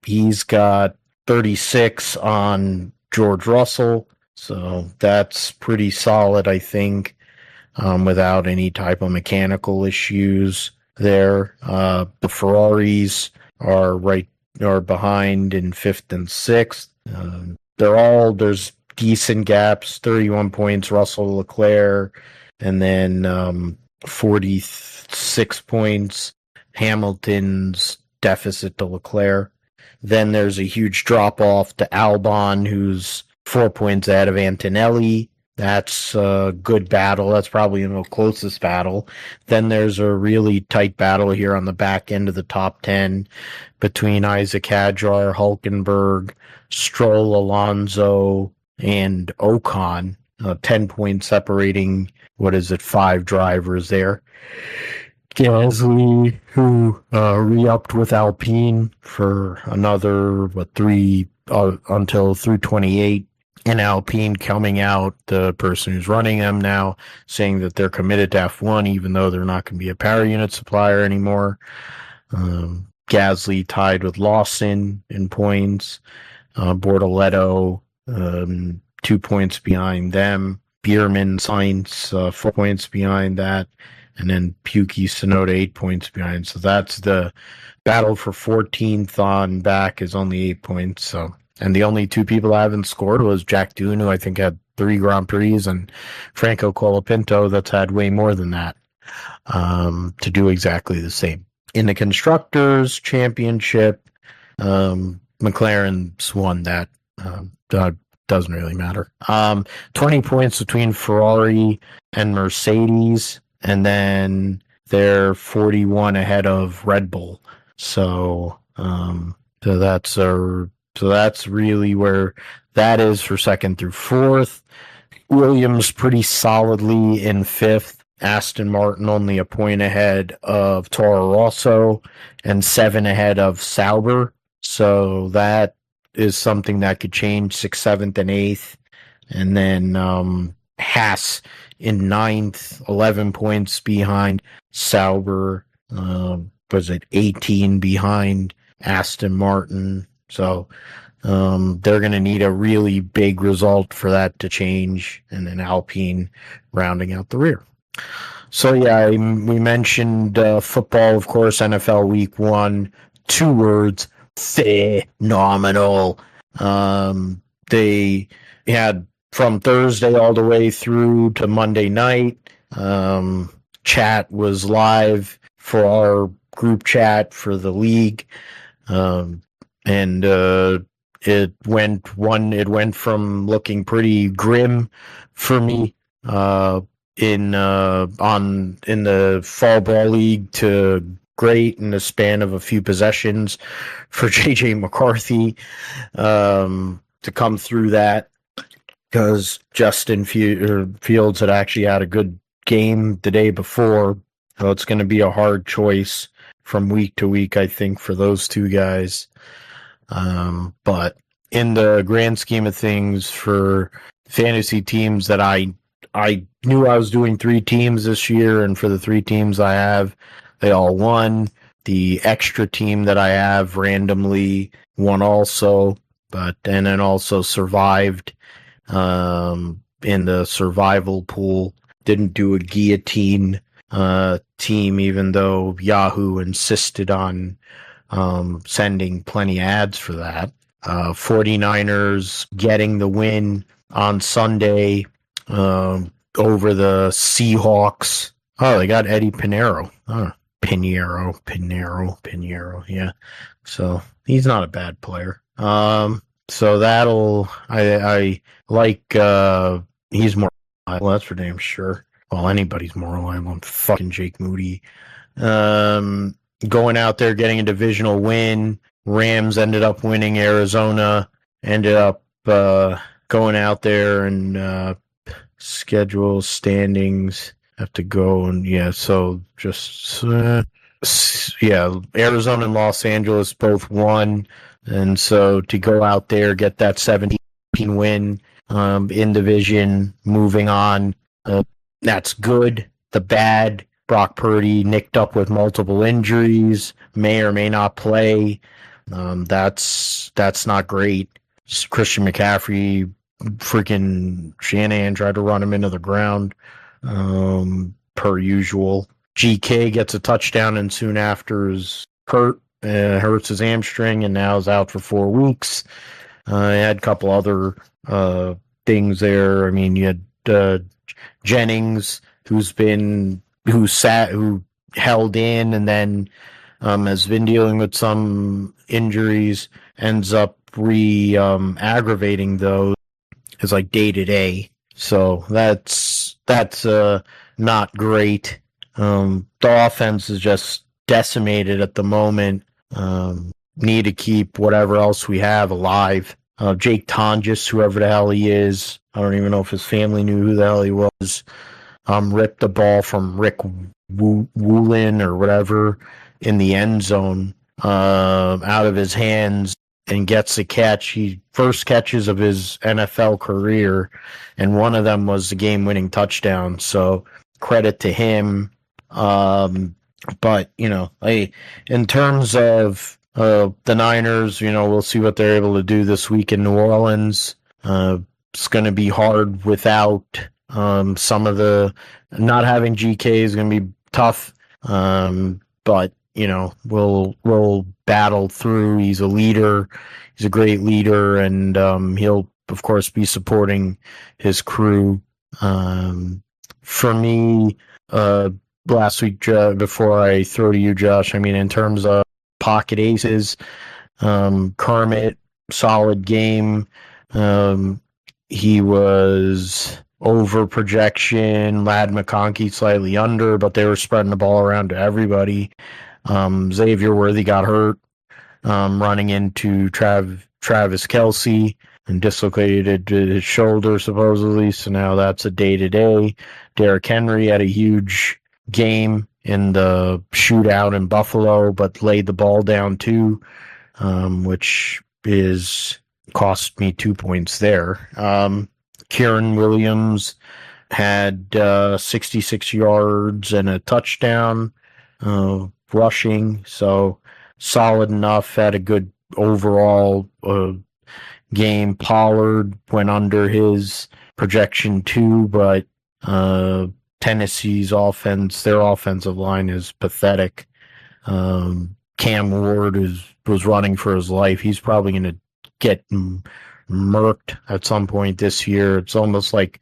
He's got 36 on George Russell, so that's pretty solid, I think, without any type of mechanical issues there. The Ferraris are behind in 5th and 6th. There's decent gaps, 31 points, Russell, Leclerc, and then 46 points, Hamilton's deficit to Leclerc. Then there's a huge drop-off to Albon, who's 4 points ahead of Antonelli. That's a good battle. That's probably the closest battle. Then there's a really tight battle here on the back end of the top 10 between Isaac Hadjar, Hulkenberg, Stroll, Alonso, and Ocon. 10 points separating, 5 drivers there. Gasly, who re-upped with Alpine for another 3 until through 28, and Alpine coming out, the person who's running them now, saying that they're committed to F1 even though they're not going to be a power unit supplier anymore. Gasly tied with Lawson in points. Bortoletto 2 points behind them. Bierman, Sainz 4 points behind that. And then Pukki, Tsunoda 8 points behind. So that's the battle for 14th on back is only 8 points. So, and the only 2 people I haven't scored was Jack Doohan, who I think had 3 Grand Prix, and Franco Colapinto, that's had way more than that, to do exactly the same. In the Constructors' Championship, McLaren's won that. Doesn't really matter. 20 points between Ferrari and Mercedes, and then they're 41 ahead of Red Bull. So that's really where that is for 2nd through 4th. Williams pretty solidly in 5th. Aston Martin only a point ahead of Toro Rosso and 7 ahead of Sauber. So that is something that could change 6th, 7th, and 8th. And then Haas in 9th, 11 points behind Sauber. Was it 18 behind Aston Martin? So they're going to need a really big result for that to change. And then Alpine rounding out the rear. So, yeah, we mentioned football, of course, NFL Week 1. 2 words, phenomenal. They had from Thursday all the way through to Monday night. Chat was live for our group chat for the league. And it went from looking pretty grim for me in the fall ball league to great in the span of a few possessions for JJ McCarthy to come through that, because Justin Fields had actually had a good game the day before. So it's going to be a hard choice from week to week, I think, for those two guys. But in the grand scheme of things, for fantasy teams that I knew I was doing 3 teams this year, and for the 3 teams I have, they all won. The extra team that I have randomly won also, and then also survived in the survival pool. Didn't do a guillotine team, even though Yahoo insisted on sending plenty ads for that. 49ers getting the win on Sunday over the Seahawks. Oh, they got Eddie Pinheiro. Pinheiro. Yeah. So he's not a bad player. So that'll, I like, he's more reliable, that's for damn sure. Well, anybody's more reliable than fucking Jake Moody. Going out there, getting a divisional win. Rams ended up winning. Arizona ended up going out there and schedule standings. Have to go and so just Arizona and Los Angeles both won, and so to go out there, get that 17 win in division, moving on, that's good. The bad, Brock Purdy nicked up with multiple injuries, may or may not play. That's not great. Christian McCaffrey, freaking Shanahan tried to run him into the ground, per usual. GK gets a touchdown and soon after is hurt. Hurts his hamstring and now is out for 4 weeks. I had a couple other things there. I mean, you had Jennings, who held in and then has been dealing with some injuries, ends up aggravating those. It's like day to day. So that's not great. The offense is just decimated at the moment. Need to keep whatever else we have alive. Jake Tonjes, whoever the hell he is, I don't even know if his family knew who the hell he was, ripped the ball from Rick Woolen or whatever in the end zone out of his hands and gets a catch. He first catches of his NFL career, and one of them was the game-winning touchdown. So credit to him. But in terms of the Niners, we'll see what they're able to do this week in New Orleans. It's going to be hard without some of the not having GK is going to be tough. But we'll battle through. He's a leader. He's a great leader, and he'll of course be supporting his crew. For me, last week, before I throw to you, Josh, I mean, in terms of pocket aces, Kermit, solid game. He was over projection. Lad McConkey slightly under, but they were spreading the ball around to everybody. Xavier Worthy got hurt running into Travis Kelce and dislocated his shoulder, supposedly. So now that's a day-to-day. Derrick Henry had a huge game in the shootout in Buffalo, but laid the ball down too, which is cost me 2 points there. Kieran Williams had 66 yards and a touchdown rushing, so solid enough. Had a good overall game. Pollard went under his projection too, but Tennessee's offense, their offensive line is pathetic. Cam Ward was running for his life. He's probably going to get murked at some point this year. It's almost like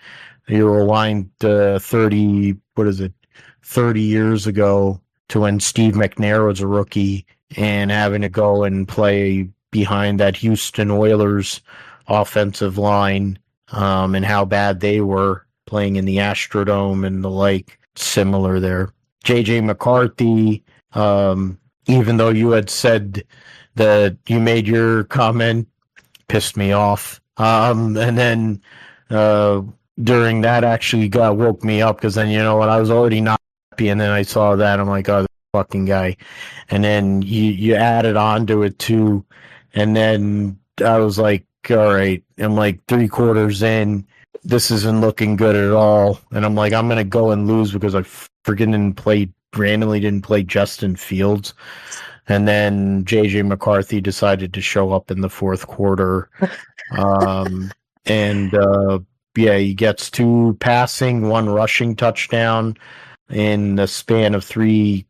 you rewind 30 years ago to when Steve McNair was a rookie and having to go and play behind that Houston Oilers offensive line, and how bad they were playing in the Astrodome and the like. Similar there. JJ McCarthy, even though you had said that you made your comment, pissed me off. And then during that actually woke me up, because then, you know what, I was already not happy, and then I saw that, I'm like, oh, this fucking guy. And then you added on to it too, and then I was like, all right, I'm like 3/4 in, this isn't looking good at all, and I'm like, I'm gonna go and lose because I randomly didn't play Justin Fields. And then JJ McCarthy decided to show up in the fourth quarter. He gets 2 passing, 1 rushing touchdown in the span of 3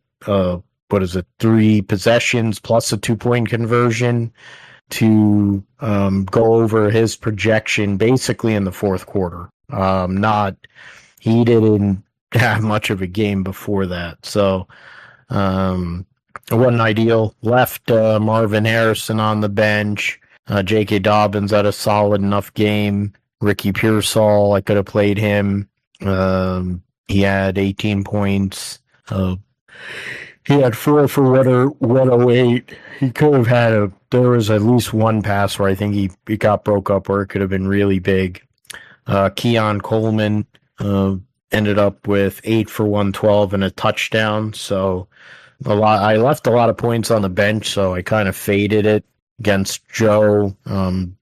possessions plus a 2-point conversion to go over his projection basically in the fourth quarter. He didn't have much of a game before that. So it wasn't ideal. Left Marvin Harrison on the bench. J.K. Dobbins had a solid enough game. Ricky Pearsall, I could have played him. He had 18 points. He had 4 for 108. He could have had there was at least one pass where I think he got broke up where it could have been really big. Keon Coleman ended up with 8 for 112 and a touchdown. So I left a lot of points on the bench, so I kind of faded it against Joe.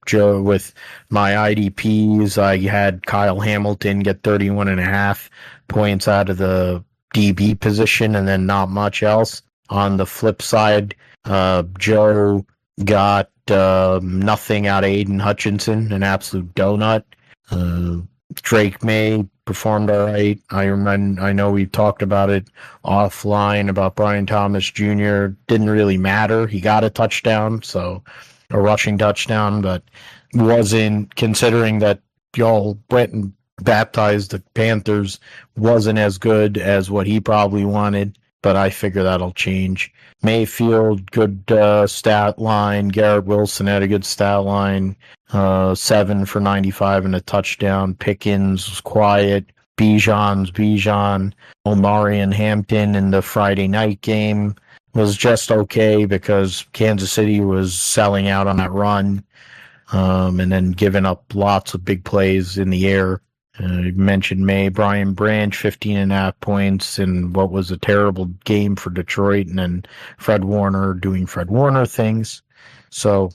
Joe with my IDPs, I had Kyle Hamilton get 31.5 points out of the DB position, and then not much else. On the flip side, Joe got nothing out of Aiden Hutchinson, an absolute donut. Drake May performed all right. I know we talked about it offline about Brian Thomas Jr. Didn't really matter. He got a touchdown, so a rushing touchdown, but wasn't, considering that y'all went and baptized the Panthers, wasn't as good as what he probably wanted, but I figure that'll change. Mayfield, good stat line. Garrett Wilson had a good stat line. 7 for 95 and a touchdown. Pickens was quiet. Bijan. Omari and Hampton in the Friday night game was just okay because Kansas City was selling out on that run, and then giving up lots of big plays in the air. You mentioned Brian Branch, 15.5 points in what was a terrible game for Detroit, and then Fred Warner doing Fred Warner things. So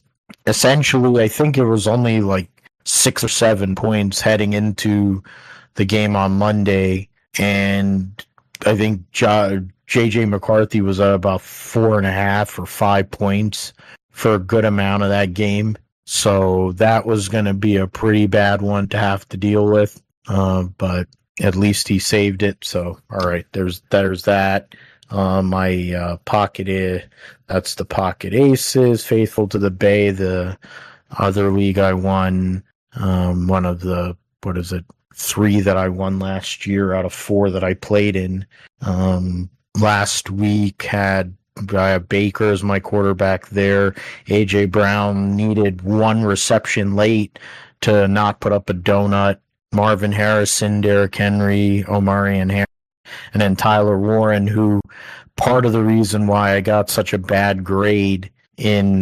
essentially, I think it was only like 6 or 7 points heading into the game on Monday, and I think JJ McCarthy was at about 4.5 or 5 points for a good amount of that game. So that was going to be a pretty bad one to have to deal with. But at least he saved it. So, all right, there's that. My pocket, that's the pocket aces. Faithful to the Bay, the other league I won. One of the, 3 that I won last year out of 4 that I played in. Last week I have Baker as my quarterback there. AJ Brown needed 1 reception late to not put up a donut. Marvin Harrison, Derrick Henry, Omari and Harris, and then Tyler Warren, who part of the reason why I got such a bad grade in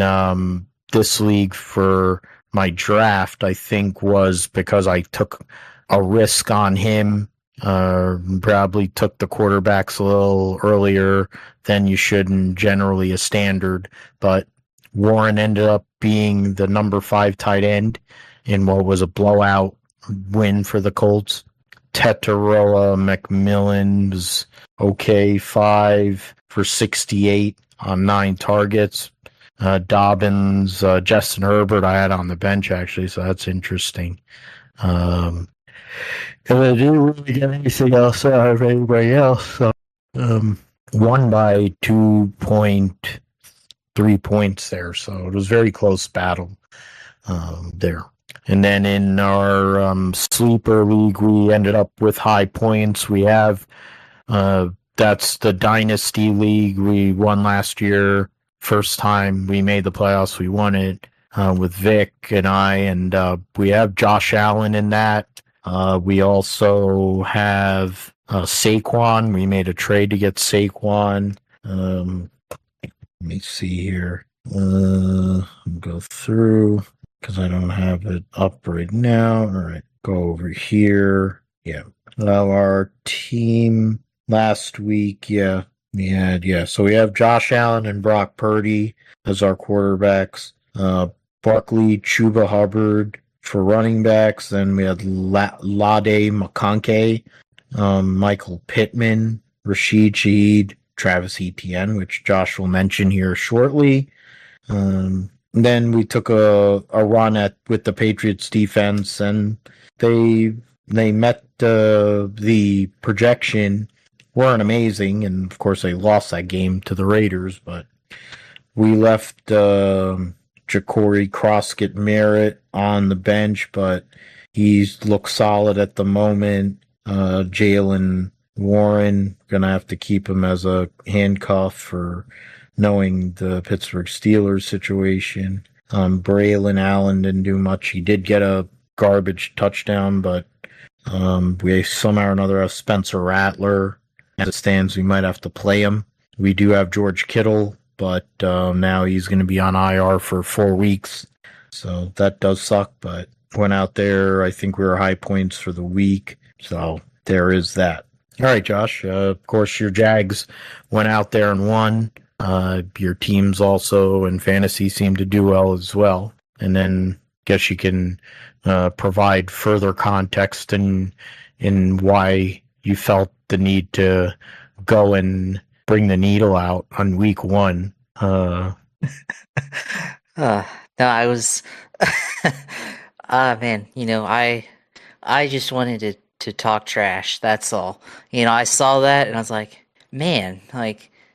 this league for my draft, I think, was because I took a risk on him. Probably took the quarterbacks a little earlier than you should, and generally a standard. But Warren ended up being the number 5 tight end in what was a blowout win for the Colts. Tetaroa McMillan was okay, 5 for 68 on 9 targets. Dobbins, Justin Herbert I had on the bench actually, so that's interesting. And I didn't really get anything else out of anybody else. So, won by 2.3 points there, so it was very close battle there. And then in our sleeper league, we ended up with high points. We have that's the Dynasty League we won last year. first time we made the playoffs, we won it with Vic and I, and we have Josh Allen in that. We also have Saquon. We made a trade to get Saquon. Let me see here. Go through because I don't have it up right now. All right, go over here. Yeah. Our team last week, yeah, we had, so we have Josh Allen and Brock Purdy as our quarterbacks. Barkley, Chuba Hubbard for running backs. Then we had Lade McConkey, Michael Pittman, Rashid Shaheed, Travis Etienne, which Josh will mention here shortly. Then we took a run with the Patriots defense, and they met the projection. Weren't amazing, and of course they lost that game to the Raiders. But we left Ja'Cory Croskett Merritt on the bench, but he looks solid at the moment. Jalen Warren, gonna have to keep him as a handcuff for knowing the Pittsburgh Steelers situation. Braylon Allen didn't do much. He did get a garbage touchdown, but we somehow or another have Spencer Rattler. As it stands, we might have to play him. We do have George Kittle, but now he's going to be on IR for 4 weeks. So that does suck, but went out there. I think we were high points for the week. So there is that. All right, Josh. Of course, your Jags went out there and won. Your teams also in fantasy seem to do well as well. And then guess you can provide further context in why you felt the need to go and bring the needle out on week 1. No, I was, man, I just wanted to talk trash. That's all. I saw that and I was like, man,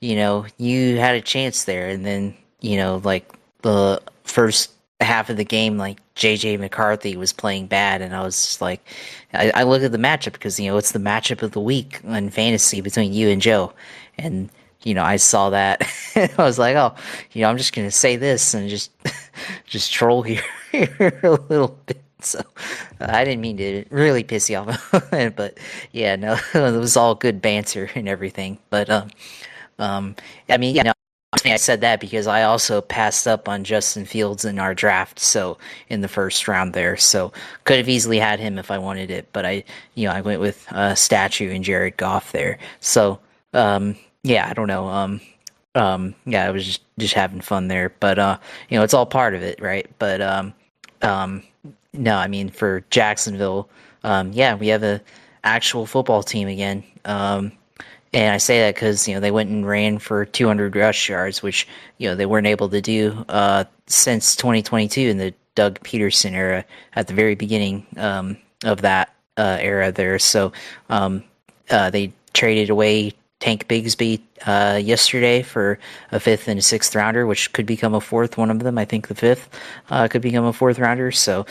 you had a chance there. And then, the first half of the game, JJ McCarthy was playing bad. And I was just like, I look at the matchup because, it's the matchup of the week in fantasy between you and Joe. And, I saw that. I was like, oh, I'm just going to say this and just troll here a little bit. So I didn't mean to really piss you off, but yeah, no, it was all good banter and everything. But I said that because I also passed up on Justin Fields in our draft, so in the first round there. So could have easily had him if I wanted it, but I went with Statue and Jared Goff there. So I don't know. I was just having fun there, but it's all part of it, right? But no, I mean for Jacksonville, we have a actual football team again. And I say that because they went and ran for 200 rush yards, which they weren't able to do since 2022 in the Doug Peterson era at the very beginning of that era there. So they traded away Tank Bigsby yesterday for a 5th and a 6th rounder, which could become a 4th. One of them, I think the 5th, could become a 4th rounder. So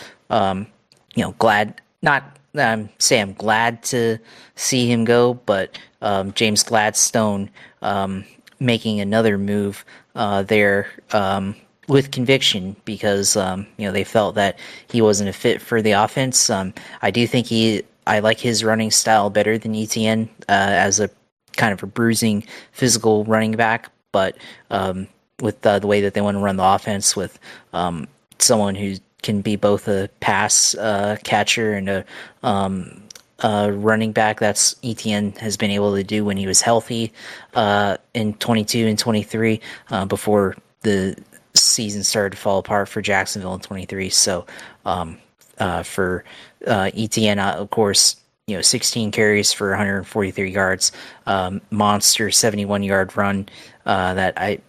glad not. I'm glad to see him go, but James Gladstone making another move there with conviction because they felt that he wasn't a fit for the offense. I do think I like his running style better than Etienne as a kind of a bruising physical running back, but with the way that they want to run the offense with someone who can be both a pass catcher and a running back. That's Etienne has been able to do when he was healthy in 22 and 23 before the season started to fall apart for Jacksonville in 23. So for Etienne, of course, 16 carries for 143 yards, monster 71-yard run that I,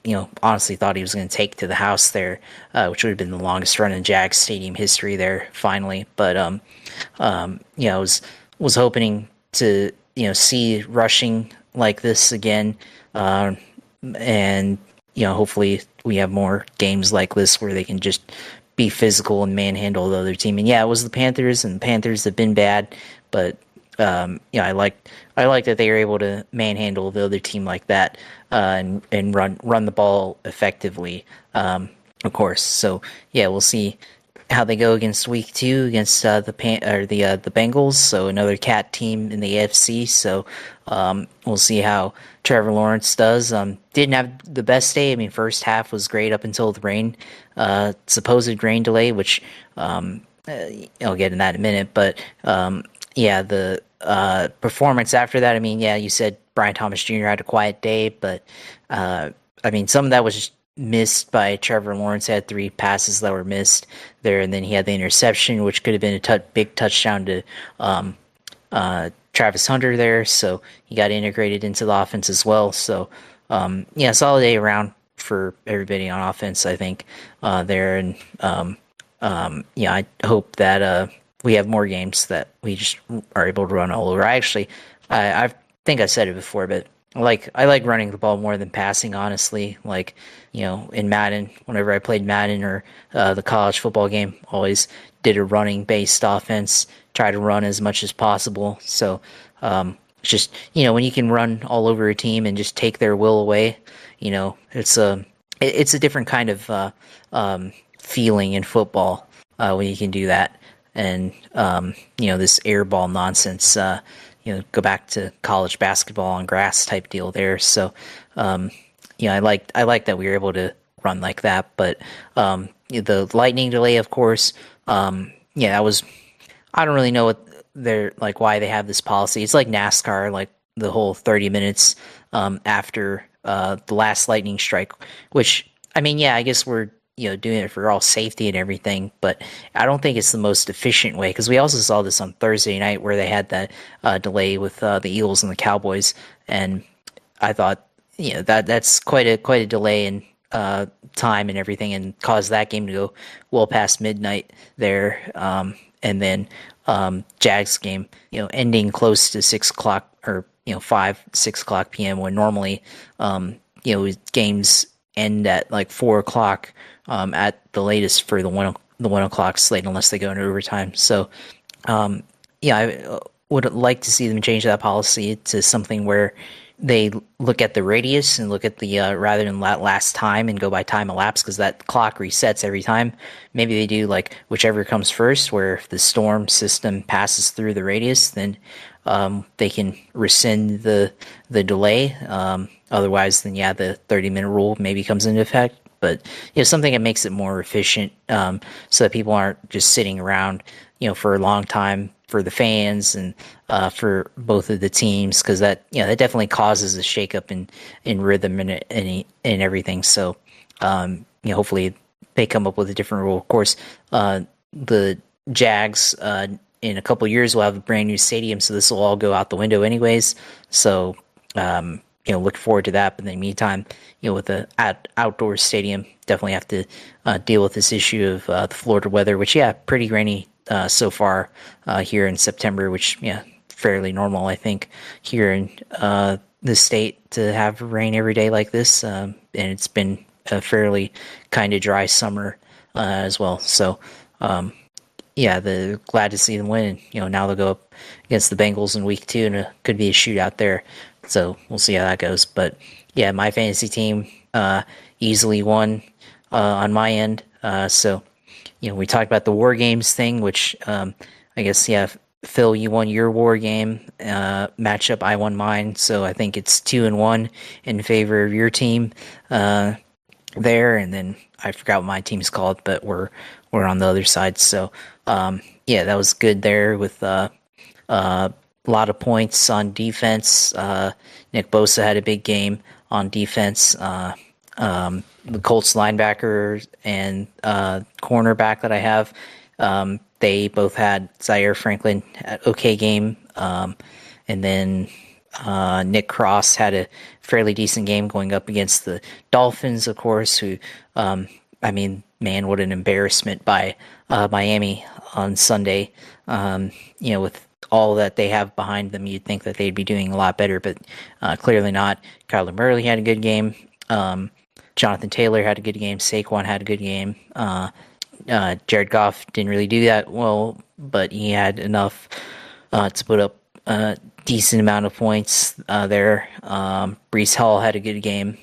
honestly thought he was going to take to the house there, which would have been the longest run in Jags Stadium history there, finally. But, was hoping to, see rushing like this again. And, hopefully we have more games like this where they can just be physical and manhandle the other team. And yeah, it was the Panthers, and the Panthers have been bad, but I like that they were able to manhandle the other team like that, and run the ball effectively. Of course, so yeah, we'll see how they go against week 2 against the Bengals. So another cat team in the AFC. So we'll see how Trevor Lawrence does. Didn't have the best day. I mean, first half was great up until the supposed rain delay, which I'll get in that in a minute. But yeah, the performance after that. I mean, yeah, you said Brian Thomas Jr. had a quiet day, but I mean, some of that was just missed by Trevor Lawrence. Had 3 passes that were missed there, and then he had the interception, which could have been a big touchdown to Travis Hunter there. So he got integrated into the offense as well. So yeah, solid day around for everybody on offense, I think, there. And yeah, I hope that we have more games that we just are able to run all over. I think I said it before, but I like running the ball more than passing, honestly. Like, in Madden, whenever I played Madden or the college football game, always did a running based offense, try to run as much as possible. So it's just, when you can run all over a team and just take their will away, it's a different kind of feeling in football when you can do that. And this air ball nonsense, go back to college basketball on grass type deal there. So I like that we were able to run like that. But the lightning delay, of course, that was, I don't really know what they're like, why they have this policy. It's like NASCAR, like the whole 30 minutes after the last lightning strike, which, I mean, yeah, I guess we're doing it for all safety and everything, but I don't think it's the most efficient way, because we also saw this on Thursday night where they had that delay with the Eagles and the Cowboys, and I thought that's quite a delay in time and everything, and caused that game to go well past midnight there, and then Jags game ending close to 6 o'clock or 5-6 o'clock p.m. when normally games end at like 4 o'clock at the latest for the 1 o'clock slate, unless they go into overtime. So I would like to see them change that policy to something where they look at the radius and look at the rather than last time and go by time elapsed, because that clock resets every time. Maybe they do like whichever comes first, where if the storm system passes through the radius, then they can rescind the delay. Otherwise, then yeah, the 30-minute rule maybe comes into effect. But something that makes it more efficient, so that people aren't just sitting around for a long time, for the fans and for both of the teams, because that that definitely causes a shakeup in rhythm and everything. So hopefully they come up with a different rule. Of course, the Jags in a couple of years will have a brand new stadium, so this will all go out the window anyways. So look forward to that. But in the meantime, with the outdoor stadium, definitely have to deal with this issue of the Florida weather, which pretty rainy so far here in September, which fairly normal, I think, here in the state to have rain every day like this, and it's been a fairly kind of dry summer as well. So they're glad to see them win. Now they'll go up against the Bengals in week 2, and it could be a shootout there. So we'll see how that goes. But yeah, my fantasy team easily won on my end. So we talked about the War Games thing, which I guess, Phil, you won your War Game matchup. I won mine. So I think it's 2-1 in favor of your team there. And then I forgot what my team's called, but we're on the other side. So that was good there with a lot of points on defense. Nick Bosa had a big game on defense. The Colts linebacker and cornerback that I have, they both had Zaire Franklin at okay game. And then Nick Cross had a fairly decent game going up against the Dolphins, of course, who, man, what an embarrassment by Miami on Sunday. With all that they have behind them, you'd think that they'd be doing a lot better, but clearly not. Kyler Murray had a good game. Jonathan Taylor had a good game. Saquon had a good game. Jared Goff didn't really do that well, but he had enough to put up decent amount of points there. Brees Hall had a good game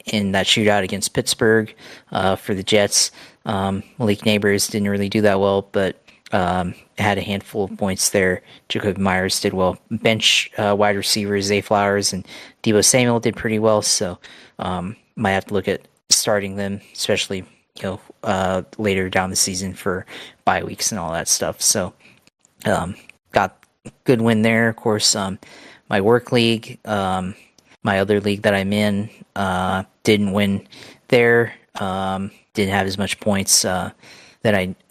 in that shootout against Pittsburgh for the Jets. Malik Neighbors didn't really do that well, but had a handful of points there. Jacoby Myers did well. Bench wide receivers, Zay Flowers and Deebo Samuel did pretty well, so might have to look at starting them, especially later down the season for bye weeks and all that stuff. So got good win there. Of course, my work league, my other league that I'm in, didn't win there. Didn't have as much points that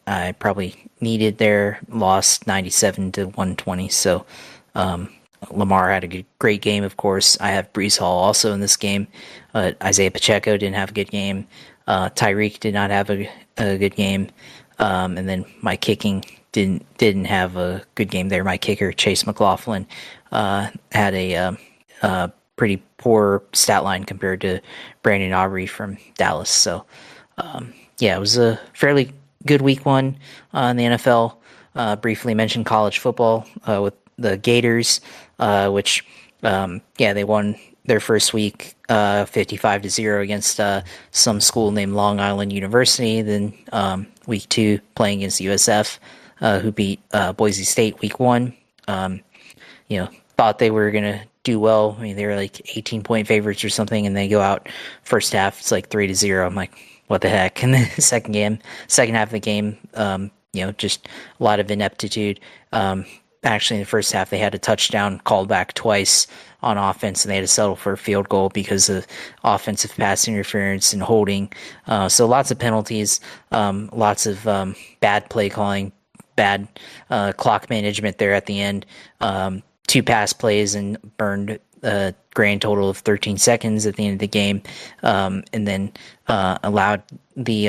I probably needed there. Lost 97 to 120. So Lamar had a great game, of course. I have Brees Hall also in this game. Isaiah Pacheco didn't have a good game. Tyreek did not have a good game. And then my kicking didn't have a good game there. My kicker, Chase McLaughlin, had a pretty poor stat line compared to Brandon Aubrey from Dallas. So, it was a fairly good week one in the NFL. Briefly mentioned college football with the Gators, which, they won their first week 55-0 against some school named Long Island University. Then week 2 playing against USF, who beat Boise State week 1. Thought they were going to do well. I mean, they were like 18-point favorites or something, and they go out first half, it's like 3-0. I'm like, what the heck? And then second half of the game, just a lot of ineptitude. Actually, in the first half, they had a touchdown called back twice on offense, and they had to settle for a field goal because of offensive pass interference and holding. So lots of penalties, lots of bad play calling, bad clock management there at the end. 2 pass plays and burned a grand total of 13 seconds at the end of the game, and then allowed the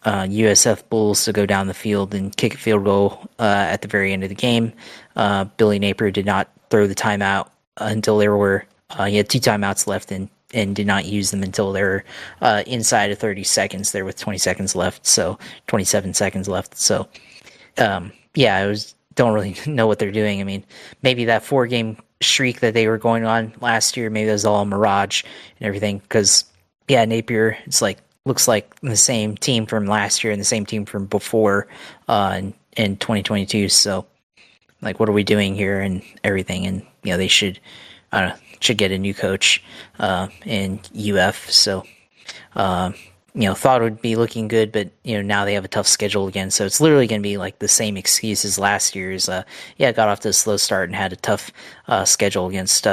USF Bulls to go down the field and kick a field goal at the very end of the game. Billy Napier did not throw the timeout until there were he had 2 timeouts left and did not use them until they were inside of 30 seconds there with 20 seconds left, so 27 seconds left. So don't really know what they're doing. I mean, maybe that 4-game streak that they were going on last year, maybe that was all a mirage and everything, because Napier, it's like, looks like the same team from last year and the same team from before in 2022. So, like, what are we doing here and everything? And they should get a new coach in UF. So, thought it would be looking good, but now they have a tough schedule again. So it's literally going to be like the same excuse as last year's. Got off to a slow start and had a tough schedule against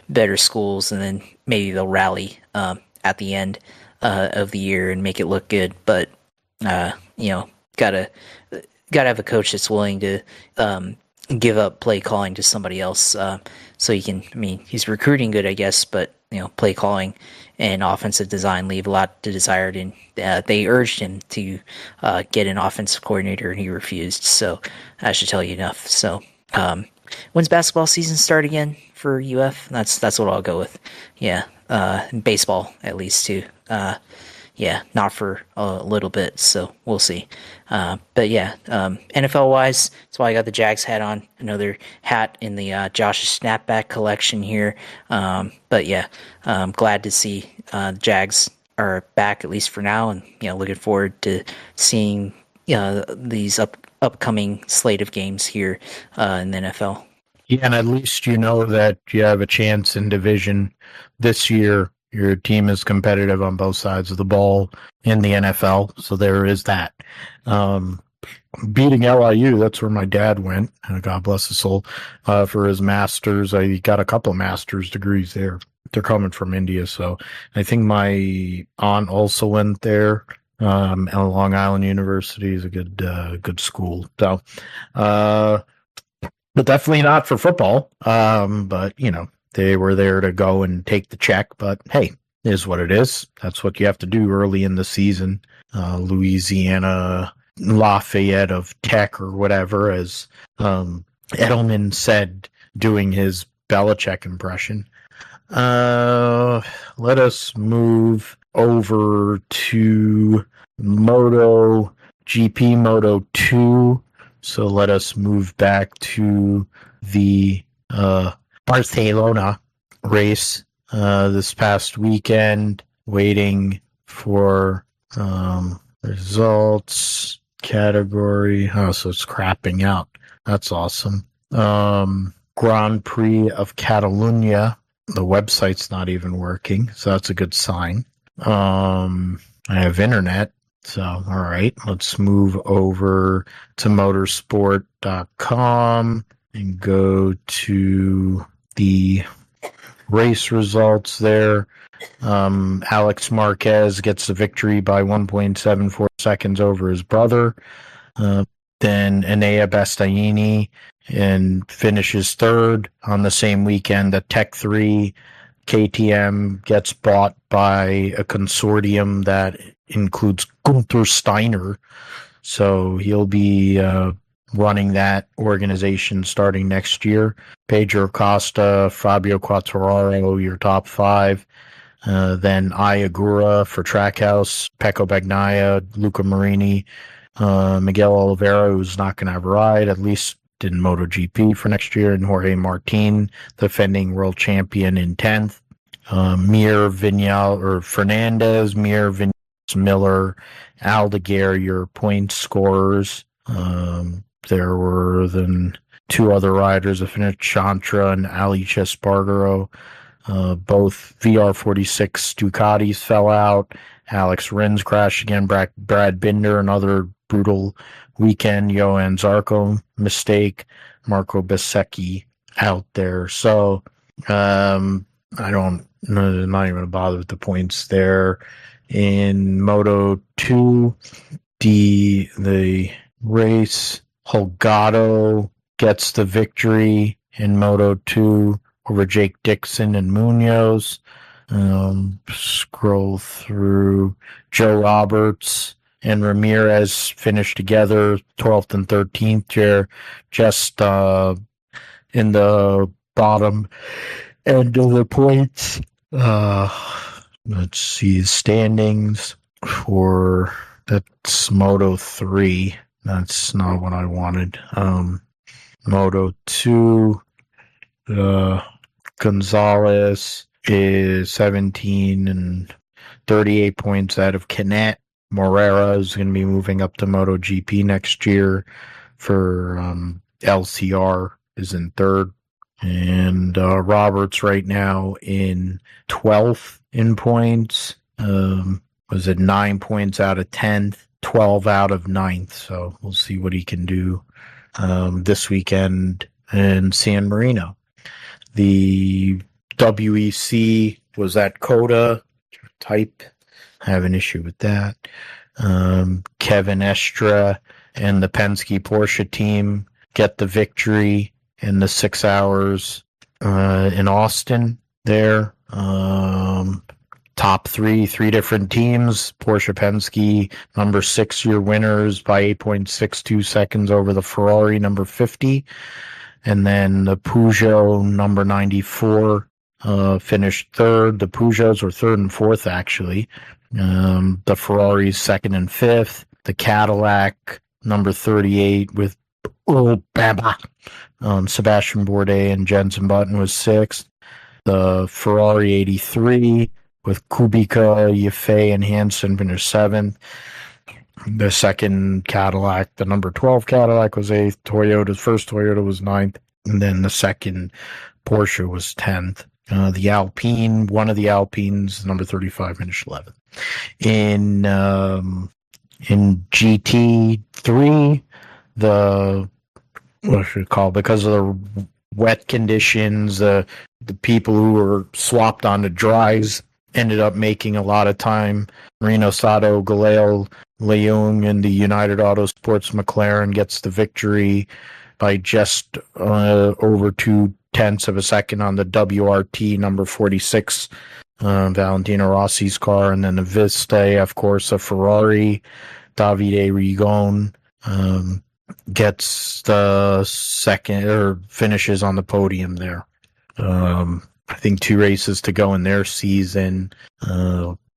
better schools, and then maybe they'll rally at the end of the year and make it look good. But gotta have a coach that's willing to give up play calling to somebody else, so he can. I mean, he's recruiting good, I guess, but play calling and offensive design leave a lot to desired, and they urged him to get an offensive coordinator, and he refused. So that should tell you enough. So when's basketball season start again for UF? That's what I'll go with. Baseball at least too. Not for a little bit, so we'll see. NFL wise, that's why I got the Jags hat on. Another hat in the Josh's snapback collection here. I'm glad to see the Jags are back, at least for now, and looking forward to seeing these upcoming slate of games here in the NFL. Yeah, and at least you know that you have a chance in division this year. Your team is competitive on both sides of the ball in the NFL, so there is that. Beating LIU, that's where my dad went, God bless his soul, for his master's. He got a couple of master's degrees there. They're coming from India, so I think my aunt also went there. And Long Island University is a good school. So, but definitely not for football. But they were there to go and take the check, but hey, it is what it is. That's what you have to do early in the season. Louisiana Lafayette of Tech or whatever, as Edelman said, doing his Belichick impression. Let us move over to GP Moto 2. So let us move back to the Barcelona race this past weekend. Waiting for results category. Oh, so it's crapping out. That's awesome. Grand Prix of Catalunya. The website's not even working, so that's a good sign. I have internet, so all right. Let's move over to motorsport.com and go to the race results there. Alex Marquez gets the victory by 1.74 seconds over his brother. Then Enea Bastianini and finishes third on the same weekend. The Tech 3 KTM gets bought by a consortium that includes Gunther Steiner. So he'll be running that organization starting next year. Pedro Costa, Fabio Quartararo, your top five. Then Ayagura for Trackhouse, Pecco Bagnaia, Luca Marini, Miguel Oliveira, who's not going to have a ride, at least in MotoGP for next year, and Jorge Martin, defending world champion, in 10th. Mir Viñal or Fernandez, Mir Viñales, Miller, Aldeguer, your point scorers. There were then two other riders that finished, Chantra and Alice Espargaro. Both VR46 Ducatis fell out. Alex Rins crashed again. Brad Binder, another brutal weekend. Johan Zarco, mistake. Marco Bezzecchi out there. So I'm not even going to bother with the points there. In Moto 2, the race, Holgado gets the victory in Moto 2 over Jake Dixon and Munoz. Scroll through. Joe Roberts and Ramirez finished together, 12th and 13th here, just in the bottom end of the points. Let's see, standings for, that's Moto 3. That's not what I wanted. Moto 2, Gonzalez is 17 and 38 points out of Canet. Morera is going to be moving up to MotoGP next year for LCR is in third. And Roberts right now in 12th in points. Was it 9 points out of 10th, 12 out of 9th. So we'll see what he can do this weekend in San Marino. The WEC was at Coda. Type. I have an issue with that. Kevin Estra and the Penske Porsche team get the victory in the 6 hours in Austin there. Top three different teams. Porsche Penske, number 6 year winners by 8.62 seconds over the Ferrari, number 50. And then the Peugeot, number 94, finished third. The Peugeots were third and fourth, actually. The Ferraris, second and fifth. The Cadillac, number 38, with Baba. Sebastian Bourdais and Jenson Button was sixth. The Ferrari 83 with Kubica, Yaffe, and Hansen finished seventh. The second Cadillac, the number 12 Cadillac, was eighth. Toyota's first Toyota was ninth. And then the second Porsche was 10th. The Alpine, one of the Alpines, number 35, finished 11th. In GT3, what should I call it? Because of the wet conditions, the people who were swapped onto dries ended up making a lot of time. Marino Sato, Galeo Leung, and the United Autosports McLaren gets the victory by just over 0.2 of a second on the WRT number 46, Valentino Rossi's car. And then the Vista, of course, a Ferrari, Davide Rigon, gets the second, or finishes on the podium there. I think 2 races to go in their season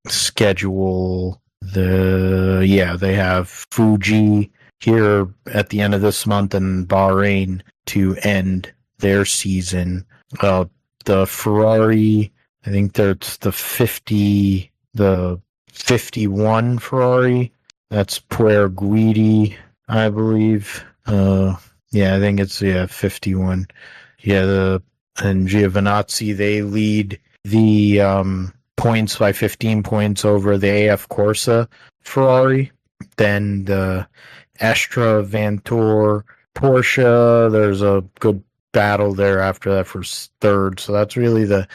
schedule. They have Fuji here at the end of this month and Bahrain to end their season. The Ferrari, I think that's the 51 Ferrari. That's Puer Guidi, I believe. I think it's 51. And Giovinazzi, they lead the points by 15 points over the AF Corsa Ferrari. Then the Estra, Vantor, Porsche, there's a good battle there after that for third. So that's really the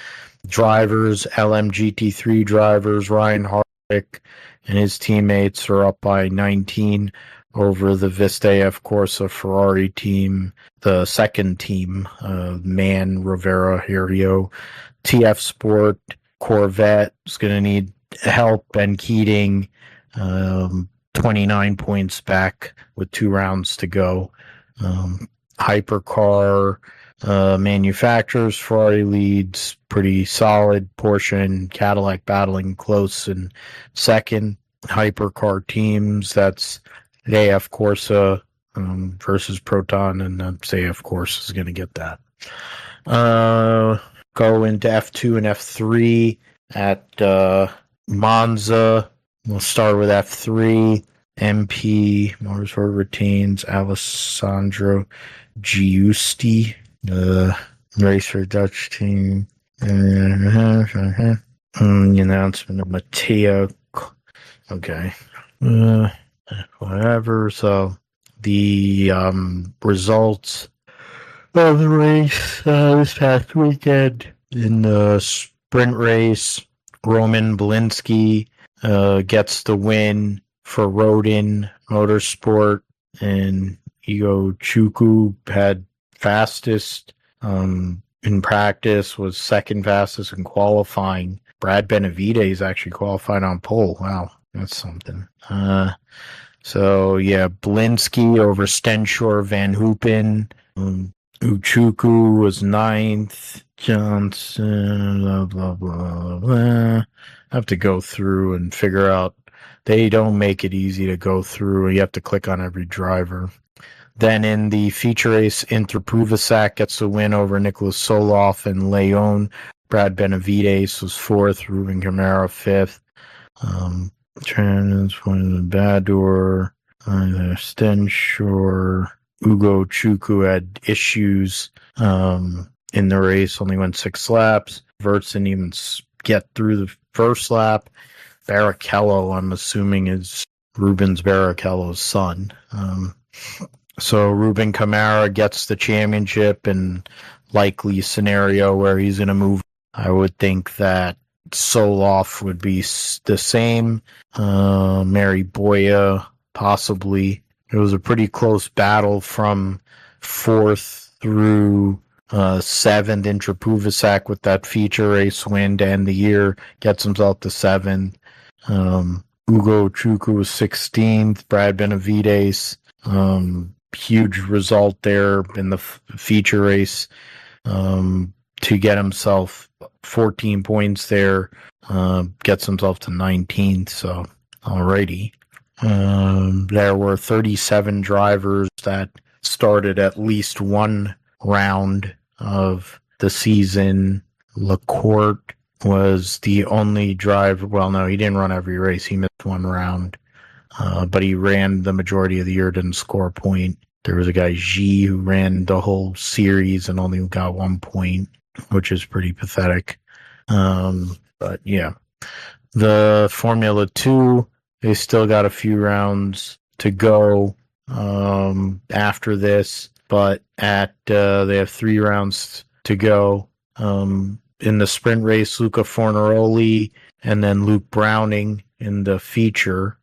drivers, LMGT3 drivers. Ryan Harvick and his teammates are up by 19 over the Vista AF Corsa Ferrari team. The second team, Man, Rivera, Hirio, TF Sport, Corvette is going to need help. Ben Keating, 29 points back with 2 rounds to go. Hypercar manufacturers, Ferrari leads pretty solid. Porsche and Cadillac battling close in second. Hypercar teams, that's the AF Corsa versus Proton, and AF Corsa is going to get that. Go into F2 and F3 at Monza. We'll start with F3. MP Motorsport retains Alessandro Giusti, race for Dutch team. The announcement of Matteo. Okay. Whatever. So the results of the race this past weekend in the sprint race, Roman Belinsky gets the win for Rodin Motorsport, and Igo Chukwu had fastest in practice, was second fastest in qualifying. Brad Benavides actually qualified on pole. Wow, that's something. Belinsky over Stenshore, Van Hoopen. Uchukwu was ninth. Johnson, blah, blah, blah, blah. I have to go through and figure out. They don't make it easy to go through. You have to click on every driver. Then in the feature race, Interpruvasak gets the win over Nicholas Soloff and Leon. Brad Benavides was fourth. Ruben Camara fifth. Trans Badur, Stenshore, Ugo Chukwu had issues in the race. Only went 6 laps. Verts didn't even get through the first lap. Barrichello, I'm assuming, is Ruben's Barrichello's son. So Ruben Camara gets the championship, and likely scenario where he's going to move. I would think that Soloff would be the same. Mary Boya, possibly. It was a pretty close battle from 4th through 7th. Interpruvasak with that feature race win to end the year gets himself to 7th. Ugo Chukwu was 16th. Brad Benavides, huge result there in the feature race to get himself 14 points there. Gets himself to 19th. So, alrighty. There were 37 drivers that started at least one round of the season. Lacourt was the only driver. Well, no, he didn't run every race. He missed one round, but he ran the majority of the year, didn't score a point. There was a guy, G, who ran the whole series and only got 1 point, which is pretty pathetic. But yeah, the Formula 2, they still got a few rounds to go after this, but they have 3 rounds to go. In the sprint race, Luca Fornaroli and then Luke Browning in the feature.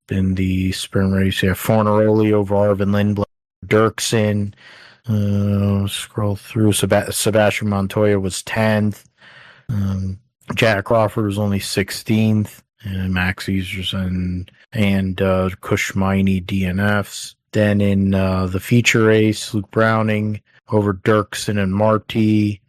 In the sprint race, yeah, Fornaroli over Arvin Lindblad, Dirksen. Scroll through. Sebastian Montoya was 10th. Jack Crawford was only 16th. And Max Easterson and Kushmini DNFs. Then in the feature race, Luke Browning over Dirksen and Marty.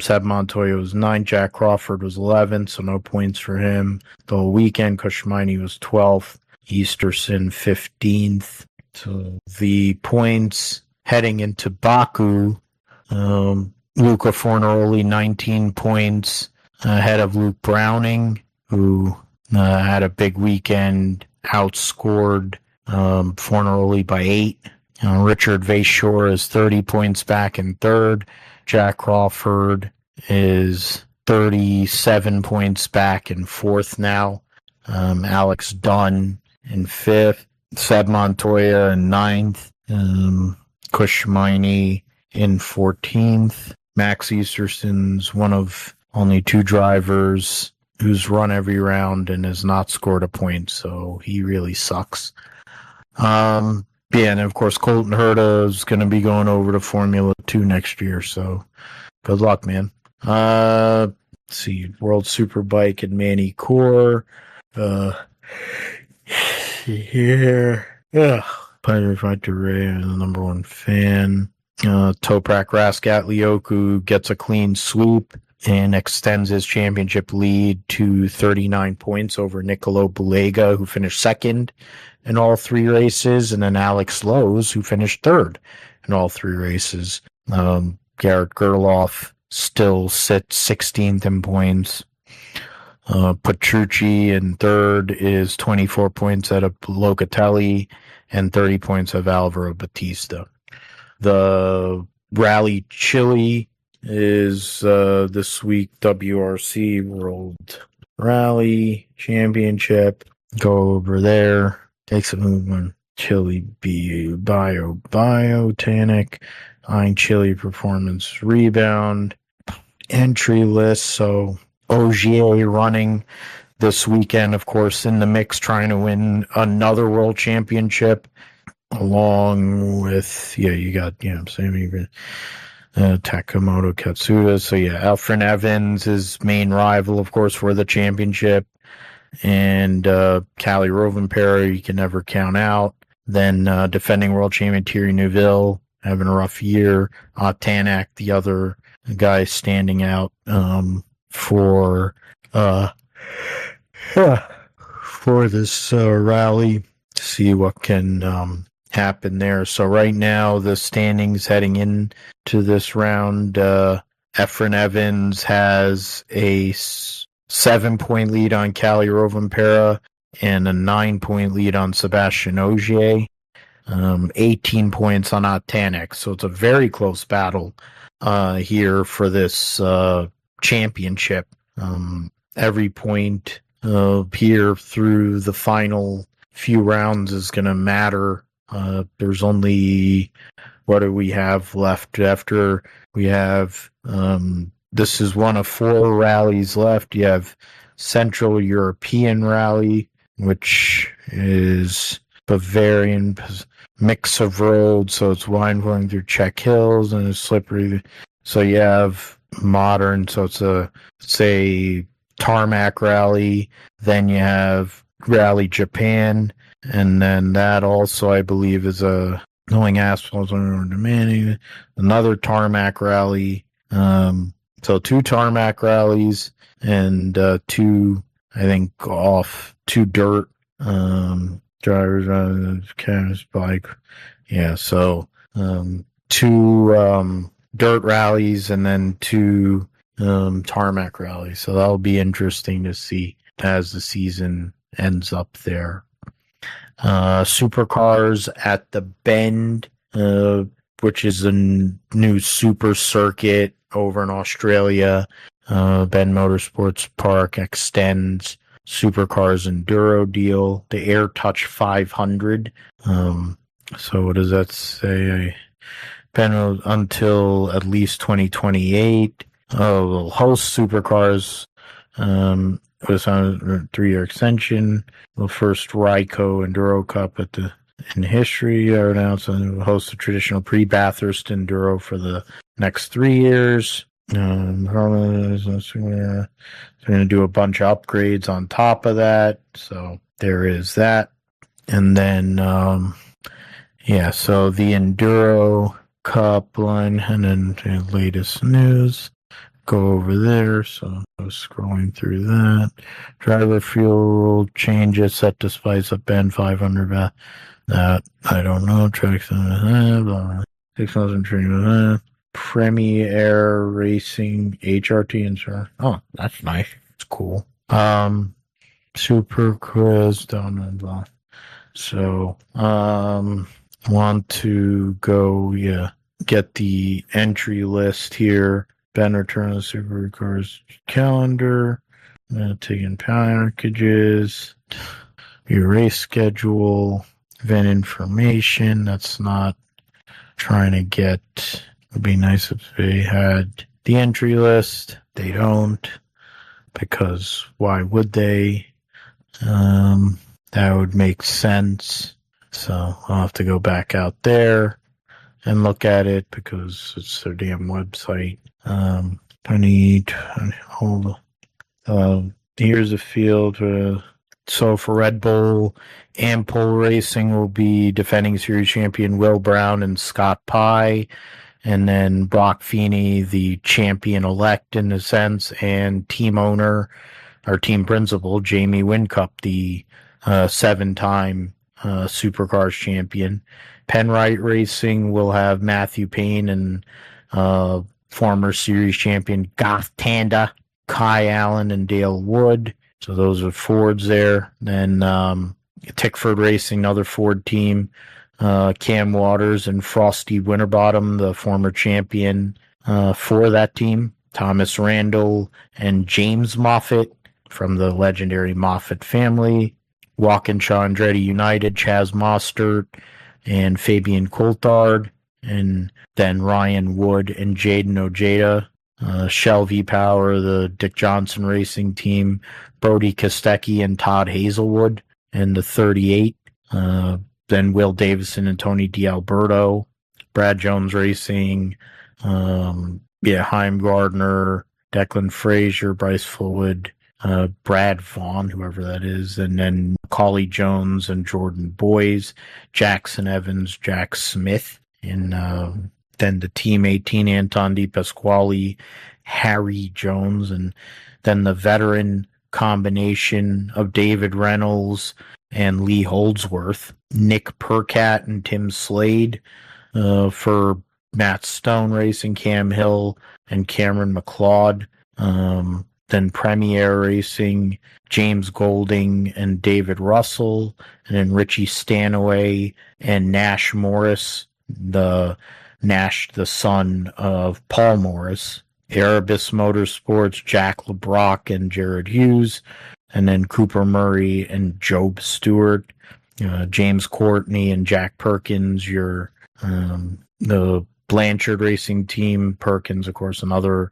Seb Montoya was 9th. Jack Crawford was 11th, so no points for him. The whole weekend, Kushmini was 12th. Easterson 15th. So the points heading into Baku, Luca Fornaroli, 19 points ahead of Luke Browning, who had a big weekend, outscored Fornaroli by 8. Richard Vachor is 30 points back in third. Jack Crawford is 37 points back in fourth now. Alex Dunn in fifth. Seb Montoya in ninth. Kush Miney in 14th. Max Easterson's one of only 2 drivers who's run every round and has not scored a point, so he really sucks. Yeah, and of course Colton Herta is going to be going over to Formula 2 next year, so good luck, man. Let's see, World Superbike and Manny Core. Pirate Fighter Ray, the number 1 fan. Toprak Raskatlioku gets a clean sweep and extends his championship lead to 39 points over Nicolo Bulega, who finished second in all 3 races, and then Alex Lowe's, who finished third in all 3 races. Garrett Gerloff still sits 16th in points. Petrucci in third is 24 points out of Locatelli and 30 points of Alvaro Batista. The Rally Chile is this week WRC World Rally Championship. Go over there. Takes a movement. Chile Biotanic. Iron Chile Performance Rebound. Entry list. So Ogier running this weekend, of course, in the mix, trying to win another world championship. Along with, you got, Sammy Takamoto Katsuda. So, Alfred Evans, his main rival, of course, for the championship. And Cali Rovanpera, you can never count out. Then defending world champion Thierry Neuville, having a rough year. Tanak, the other guy standing out for this rally. See what can happen there. So right now, the standings heading into this round, Efren Evans has a 7-point lead on Cali Rovanpera and a 9-point lead on Sebastian Ogier. 18 points on Tanak. So it's a very close battle here for this championship. Every point here through the final few rounds is going to matter. There's only, what do we have left after we have, this is one of 4 rallies left. You have Central European Rally, which is Bavarian mix of roads, so it's winding through Czech hills and it's slippery. So you have modern, so it's a tarmac rally. Then you have Rally Japan, and then that also, I believe, is a knowing asphalt demanding another tarmac rally. So 2 tarmac rallies and 2, I think, off 2 dirt drivers on the canvas bike. So 2 dirt rallies and then 2 tarmac rallies. So that'll be interesting to see as the season ends up there. Supercars at the Bend, which is a new super circuit over in Australia. Bend Motorsports Park extends Supercars Enduro deal, the Air Touch 500. So what does that say? Bend until at least 2028. Will host Supercars. Was on a 3-year extension. The first Ryco Enduro Cup in history. Announced and will host a traditional pre-Bathurst Enduro for the next 3 years. Going to do a bunch of upgrades on top of that. So there is that. And then, so the Enduro Cup line, and then the latest news. Go over there. So I was scrolling through that. Driver fuel changes set to spice up Bend 500. That I don't know. Tracks 6,000 training. Premier Racing HRT insert. Oh, that's nice. It's cool. Super Quiz, don't know. So, want to go, get the entry list here. Ben return the Supercars calendar. Taking packages. Your race schedule. Event information. That's not trying to get. It'd be nice if they had the entry list. They don't, because why would they? That would make sense. So I'll have to go back out there and look at it because it's their damn website. Hold on. Here's a field. So for Red Bull, Ampol Racing will be defending series champion Will Brown and Scott Pye. And then Brock Feeney, the champion-elect in a sense, and team owner, or team principal, Jamie Whincup, the 7-time Supercars champion. Penrite Racing will have Matthew Payne and former series champion Goth Tanda, Kai Allen, and Dale Wood. So those are Fords there. Then Tickford Racing, another Ford team. Cam Waters and Frosty Winterbottom, the former champion for that team. Thomas Randall and James Moffitt from the legendary Moffitt family. Walkinshaw Andretti United, Chaz Mostert and Fabian Coulthard. And then Ryan Wood and Jaden Ojeda. Shell V-Power, the Dick Johnson Racing team. Brody Kostecki and Todd Hazelwood and the 38. Then Will Davison and Tony D'Alberto, Brad Jones Racing, Chaim Gardner, Declan Frazier, Bryce Fullwood, Brad Vaughn, whoever that is, and then Macaulay Jones and Jordan Boys, Jackson Evans, Jack Smith, and then the Team 18, Anton Di Pasquale, Harry Jones, and then the veteran combination of David Reynolds and Lee Holdsworth, Nick Percat and Tim Slade for Matt Stone Racing, Cam Hill and Cameron McLeod. Then Premier Racing, James Golding and David Russell, and then Richie Stanaway and Nash Morris, the son of Paul Morris. Erebus Motorsports, Jack LeBrock and Jared Hughes, and then Cooper Murray and Job Stewart, James Courtney and Jack Perkins, the Blanchard Racing team. Perkins, of course, another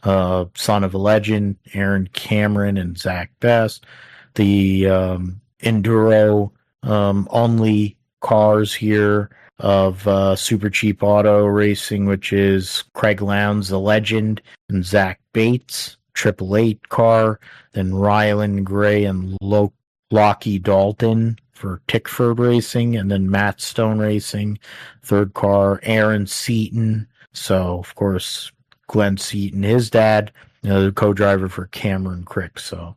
son of a legend, Aaron Cameron and Zach Best. The Enduro only cars here of Super Cheap Auto Racing, which is Craig Lowndes, the legend, and Zach Bates. 888 car, then Rylan Gray and Lockie Dalton for Tickford Racing, and then Matt Stone Racing, third car, Aaron Seaton. So, of course, Glenn Seaton, his dad, the co-driver for Cameron Crick. So,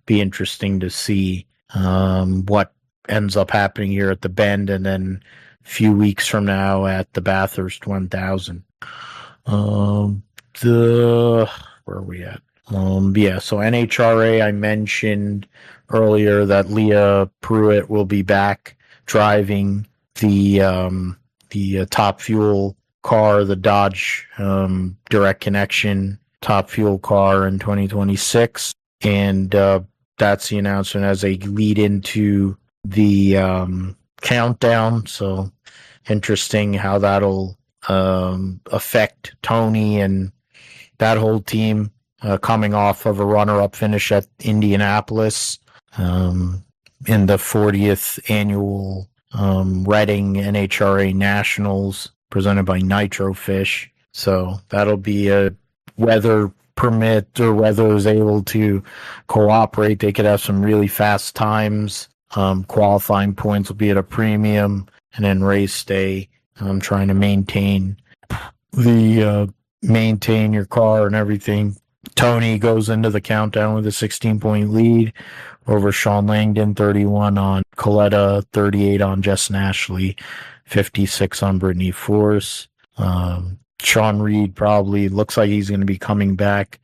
be interesting to see what ends up happening here at the Bend, and then a few weeks from now at the Bathurst 1000. Where are we at? So NHRA, I mentioned earlier that Leah Pruitt will be back driving the Top Fuel car, the Dodge Direct Connection Top Fuel car in 2026. And that's the announcement as a lead into the countdown. So interesting how that'll affect Tony and that whole team. Coming off of a runner-up finish at Indianapolis in the 40th annual Reading NHRA Nationals presented by Nitro Fish. So that'll be a weather permit, or weather is able to cooperate. They could have some really fast times. Qualifying points will be at a premium, and then race day, trying to maintain your car and everything. Tony goes into the countdown with a 16-point lead over Sean Langdon, 31 on Coletta, 38 on Jess Ashley, 56 on Brittany Force. Sean Reed probably looks like he's going to be coming back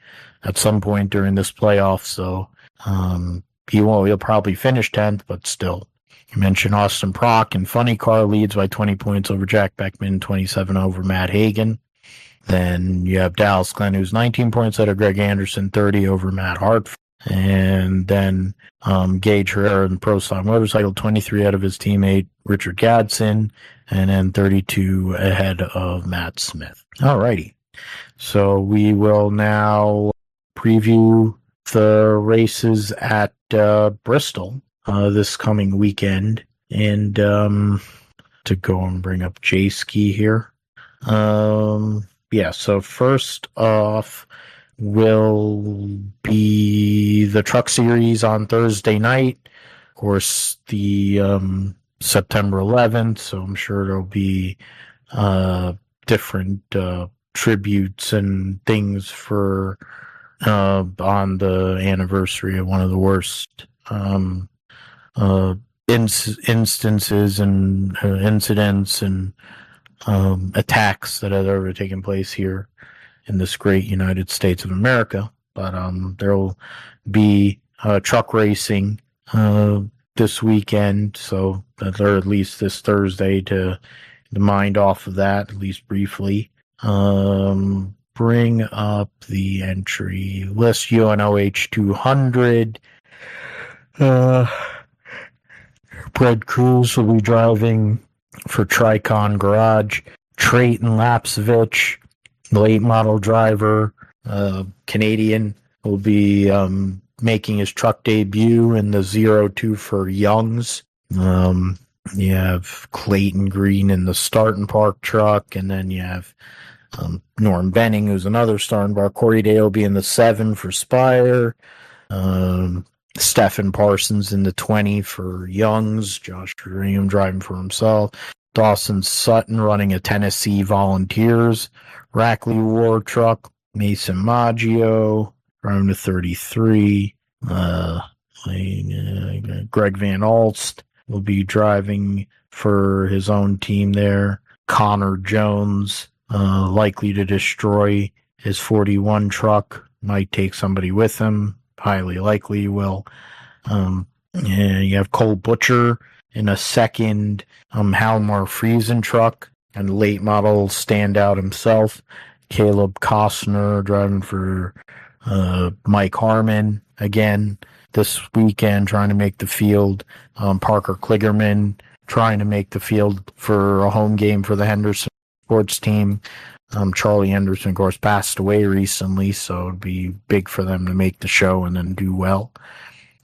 at some point during this playoff. So he'll probably finish 10th, but still. You mentioned Austin Prock and Funny Car leads by 20 points over Jack Beckman, 27 over Matt Hagan. Then you have Dallas Glenn, who's 19 points out of Greg Anderson, 30 over Matt Hartford. And then Gage Herrera in Pro Stock Motorcycle, 23 out of his teammate Richard Gadsden, and then 32 ahead of Matt Smith. Alrighty. So we will now preview the races at Bristol this coming weekend. And to go and bring up J-Ski here. So first off will be the Truck Series on Thursday night. Of course, the September 11th, so I'm sure there'll be different tributes and things for on the anniversary of one of the worst instances and incidents and attacks that have ever taken place here in this great United States of America. But there will be truck racing this weekend, so or at least this Thursday to mind off of that, at least briefly. Bring up the entry list. UNOH 200. Brett Cruz will be driving for Tricon Garage. Trayton Lapsevich, the late model driver, Canadian, will be making his truck debut in the 02 for Youngs. You have Clayton Green in the Starton Park truck, and then you have Norm Benning, who's another Starton Park. Corey Day will be in the 7 for Spire. Stephen Parsons in the 20 for Youngs. Josh Graham driving for himself. Dawson Sutton running a Tennessee Volunteers Rackley War truck. Mason Maggio driving the 33. Greg Van Alst will be driving for his own team there. Connor Jones likely to destroy his 41 truck. Might take somebody with him. Highly likely will. And you have Cole Butcher in a second Halmar Friesen truck and late model standout himself. Caleb Costner driving for Mike Harmon again this weekend, trying to make the field. Parker Kligerman trying to make the field for a home game for the Henderson sports team. Charlie Henderson, of course, passed away recently, so it'd be big for them to make the show and then do well.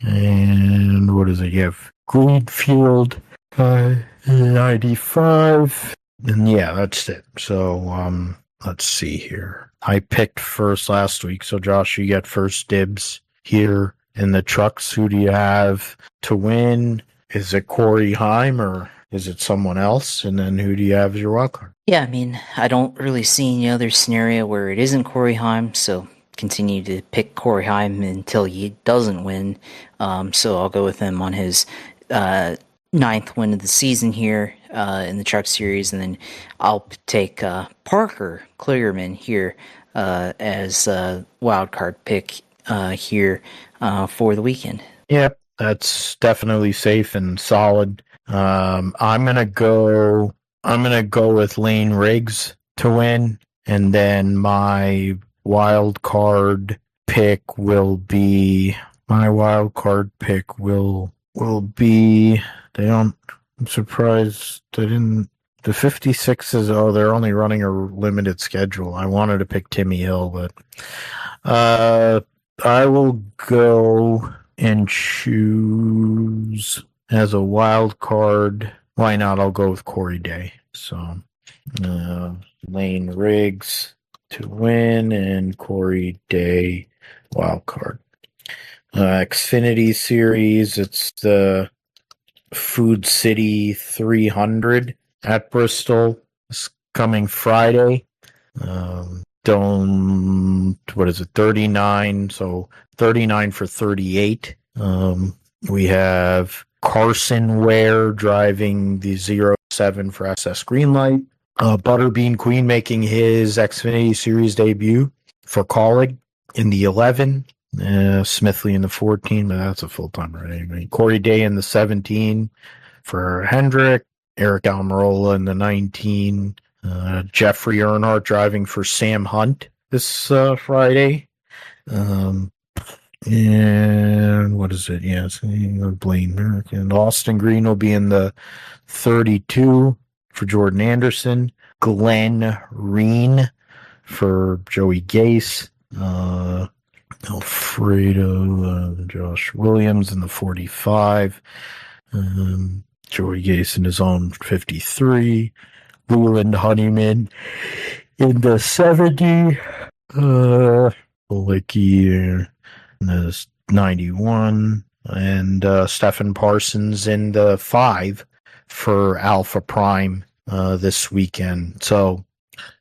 And what does it give? Greenfield 95. And yeah, that's it. So let's see here. I picked first last week, so Josh, you get first dibs here in the trucks. Who do you have to win? Is it Corey Heim or is it someone else? And then who do you have as your wild card? Yeah, I mean, I don't really see any other scenario where it isn't Corey Heim, so continue to pick Corey Heim until he doesn't win. So I'll go with him on his 9th win of the season here in the Truck Series, and then I'll take Parker Kligerman here as a wild card pick here for the weekend. Yep, that's definitely safe and solid. I'm gonna go with Lane Riggs to win, and then my wild card pick will be I'm surprised they didn't. The 56s, they're only running a limited schedule. I wanted to pick Timmy Hill, but I will go and choose as a wild card. Why not? I'll go with Corey Day. So Lane Riggs to win and Corey Day wild card. Xfinity Series, it's the Food City 300 at Bristol. It's coming Friday. What is it, 39? So 39 for 38. We have Carson Ware driving the 07 for SS Greenlight. Butterbean Queen making his Xfinity Series debut for Colleague in the 11. Smithley in the 14, but that's a full-time right anyway. Corey Day in the 17 for Hendrick. Eric Almirola in the 19. Jeffrey Earnhardt driving for Sam Hunt this Friday. And what is it? Yes, Blaine Merrick. And Austin Green will be in the 32 for Jordan Anderson. Glenn Reen for Joey Gase. Alfredo, Josh Williams in the 45. Joey Gase in his own 53. Leland Honeyman in the 70. Licky in the 91. And Stephen Parsons in the 5 for Alpha Prime this weekend. So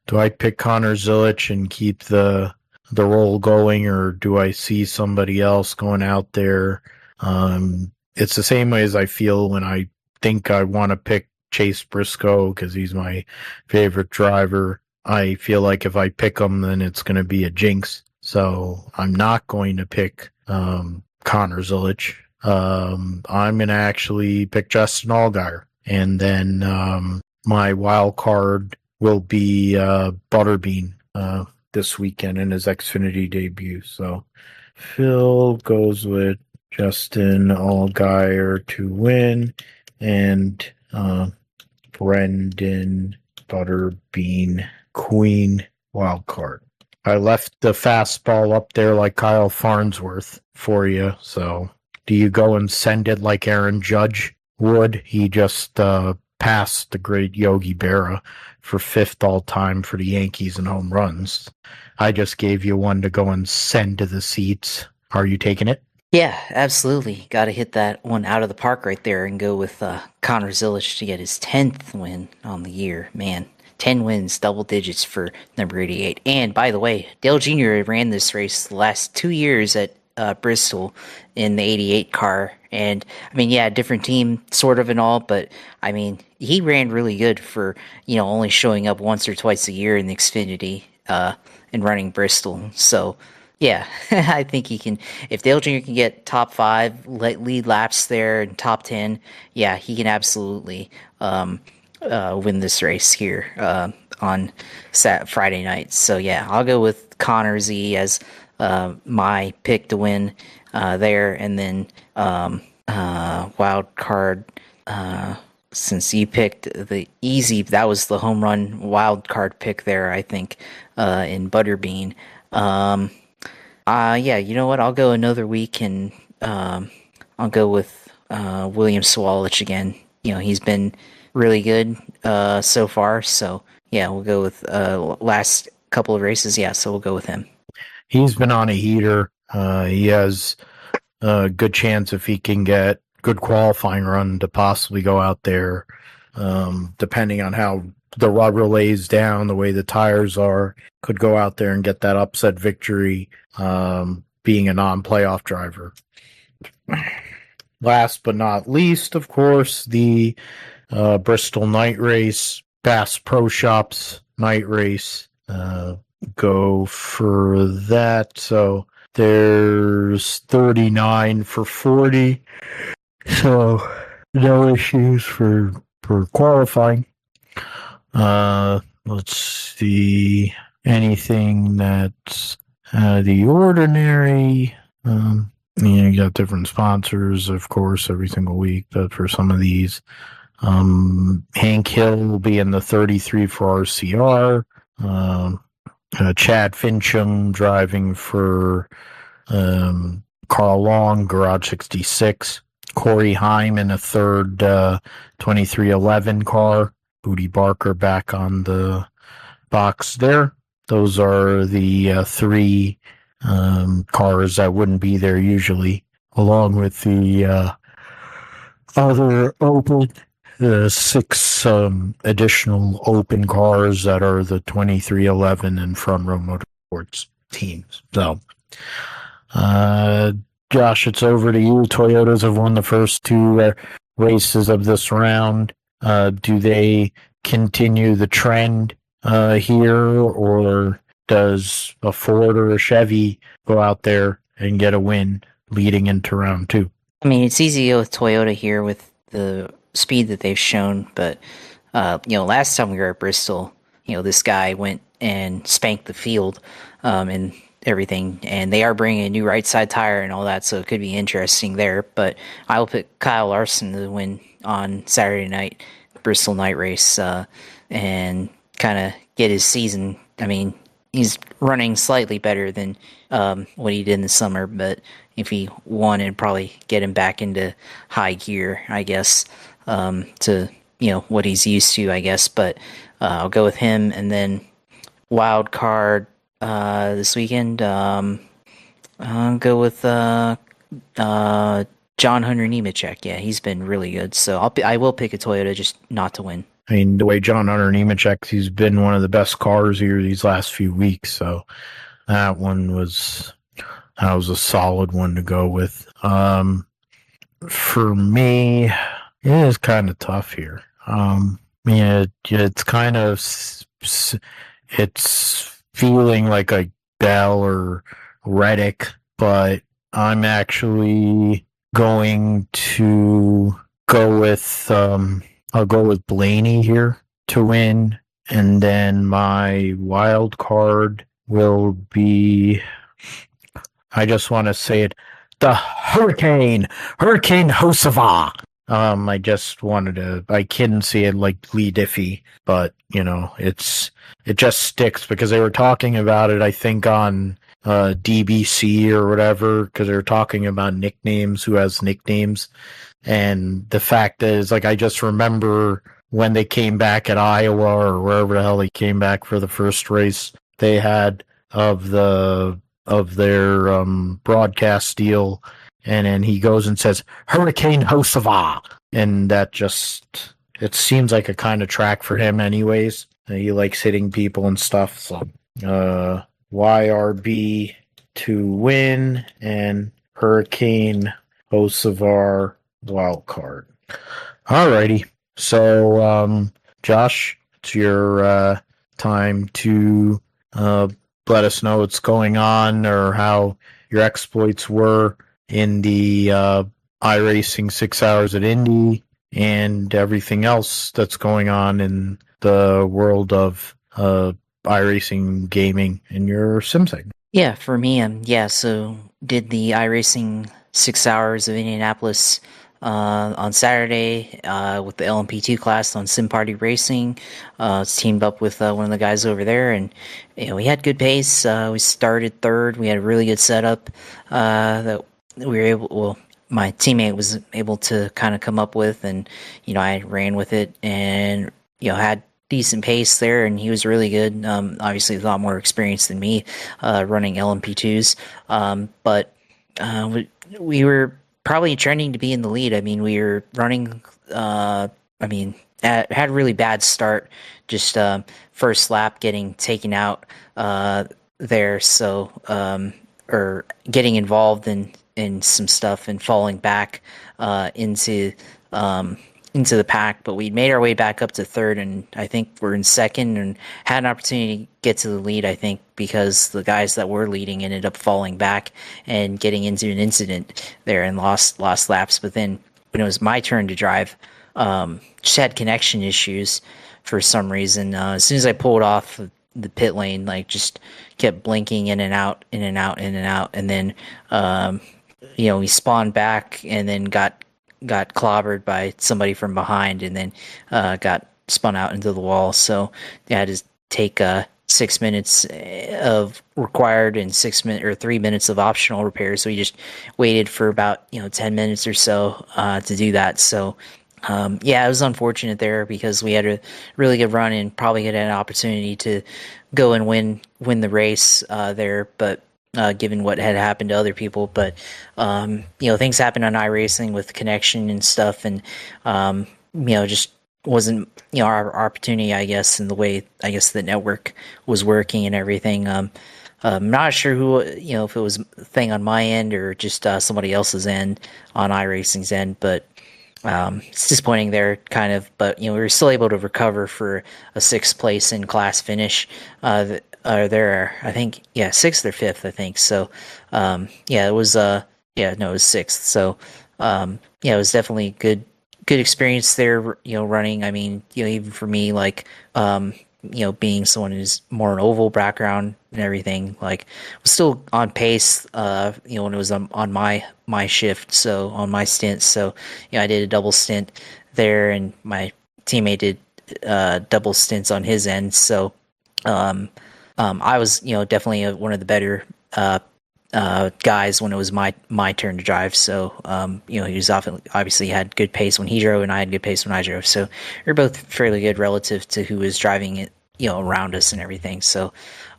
do I pick Connor Zilisch and keep the roll going, or do I see somebody else going out there? It's the same way as I feel when I think I want to pick Chase Briscoe because he's my favorite driver. I feel like if I pick him, then it's going to be a jinx. So I'm not going to pick Connor Zilisch. I'm going to actually pick Justin Allgaier. And then my wild card will be Butterbean this weekend in his Xfinity debut. So Phil goes with Justin Allgaier to win, and Brendan Butterbean Queen wild card. I left the fastball up there like Kyle Farnsworth for you. So do you go and send it like Aaron Judge would? He just passed the great Yogi Berra for 5th all time for the Yankees in home runs. I just gave you one to go and send to the seats. Are you taking it? Yeah, absolutely. Got to hit that one out of the park right there and go with Connor Zilisch to get his 10th win on the year. Man, 10 wins, double digits for number 88. And by the way, Dale Jr. ran this race the last 2 years at Bristol in the 88 car. And I mean, yeah, different team sort of and all, but I mean, he ran really good for, only showing up once or twice a year in the Xfinity and running Bristol. So yeah, I think he can, if Dale Jr. can get top 5 lead laps there and top 10, yeah, he can absolutely win this race here on Friday night. So yeah, I'll go with Connor Z as my pick to win there, and then wild card. Since you picked the easy, that was the home run wild card pick there, I think, in Butterbean. Yeah, you know what? I'll go another week, and I'll go with William Sawalich again. He's been really good so far. So yeah, we'll go with last couple of races. Yeah, so we'll go with him. He's been on a heater. He has a good chance if he can get good qualifying run to possibly go out there, depending on how the rubber lays down, the way the tires are, could go out there and get that upset victory, being a non-playoff driver. Last but not least, of course, the Bristol night race, Bass Pro Shops night race. Go for that. So there's 39 for 40. So no issues for qualifying. Let's see, anything that's the ordinary. You got different sponsors, of course, every single week, but for some of these, Hank Hill will be in the 33 for RCR. Chad Fincham driving for Carl Long, Garage 66. Corey Heim in a third 2311 car. Booty Barker back on the box there. Those are the 3 cars that wouldn't be there usually, along with the other open 6 additional open cars that are the 2311 and Front Row Motorsports teams. So, Josh, it's over to you. Toyotas have won the first 2 races of this round. Do they continue the trend here, or does a Ford or a Chevy go out there and get a win leading into round 2? I mean, it's easy to go with Toyota here with the speed that they've shown, but last time we were at Bristol, this guy went and spanked the field, and everything, and they are bringing a new right side tire and all that, so it could be interesting there. But I will pick Kyle Larson to win on Saturday night, Bristol night race, and kind of get his season. I mean, he's running slightly better than what he did in the summer, but if he won, it'd probably get him back into high gear, I guess, to what he's used to, I guess. But I'll go with him, and then wild card this weekend. I'll go with John Hunter Nemechek. Yeah, he's been really good, so I will pick a Toyota, just not to win. I mean, the way John Hunter Nemechek, he's been one of the best cars here these last few weeks. So that was a solid one to go with. For me, it is kind of tough here. It's kind of it's feeling like a Bell or Reddick, but I'm actually going to go with I'll go with Blaney here to win, and then my wild card will be, I just want to say it, the Hurricane Hosava. I just wanted to, I couldn't see it like Lee Diffie, but it just sticks because they were talking about it, I think, on DBC or whatever, because they were talking about nicknames, who has nicknames. And the fact is, like, I just remember when they came back at Iowa or wherever the hell they came back for the first race they had of their broadcast deal, and then he goes and says Hurricane Hosava, and that just, it seems like a kind of track for him anyways. He likes hitting people and stuff. So YRB to win and Hurricane Hosavar wild card. Alrighty. So Josh, it's your time to let us know what's going on or how your exploits were in the iRacing 6 Hours at Indy and everything else that's going on in the world of iRacing gaming in your sim segment. Yeah, for me, so did the iRacing 6 Hours of Indianapolis on Saturday with the LMP2 class on Sim Party Racing. It's teamed up with one of the guys over there, and we had good pace. We started third. We had a really good setup that we were able. Well, my teammate was able to kind of come up with, and I ran with it, and had decent pace there, and he was really good. Obviously, a lot more experience than me running LMP2s, but we were probably trending to be in the lead. I mean, we were running, had a really bad start, just first lap getting taken out there, so, or getting involved in some stuff and falling back into the pack, but we made our way back up to third, and I think we're in second and had an opportunity to get to the lead, I think, because the guys that were leading ended up falling back and getting into an incident there and lost laps. But then when it was my turn to drive, just had connection issues for some reason. As soon as I pulled off the pit lane, like, just kept blinking in and out, in and out, in and out, and then we spawned back and then got clobbered by somebody from behind, and then got spun out into the wall. So I had to take 6 minutes of required and 3 minutes of optional repairs. So we just waited for about 10 minutes or so to do that. So it was unfortunate there because we had a really good run and probably had an opportunity to go and win the race there, but given what had happened to other people. But things happen on iRacing with connection and stuff, and just wasn't our opportunity, I guess, in the way I guess the network was working and everything. I'm not sure who if it was a thing on my end or just somebody else's end on iRacing's end, but It's disappointing there, kind of, but we were still able to recover for a sixth place in class finish. There, I think, yeah, sixth or fifth, I think. So, yeah, it was, yeah, no, it was sixth. So, yeah, it was definitely good experience there. Running. I mean, even for me, like, being someone who's more an oval background and everything, like, was still on pace. When it was on my shift, so on my stint. So, I did a double stint there, and my teammate did double stints on his end. So, I was, definitely one of the better guys when it was my turn to drive. So, he was obviously had good pace when he drove, and I had good pace when I drove. So, we are both fairly good relative to who was driving it, around us and everything. So,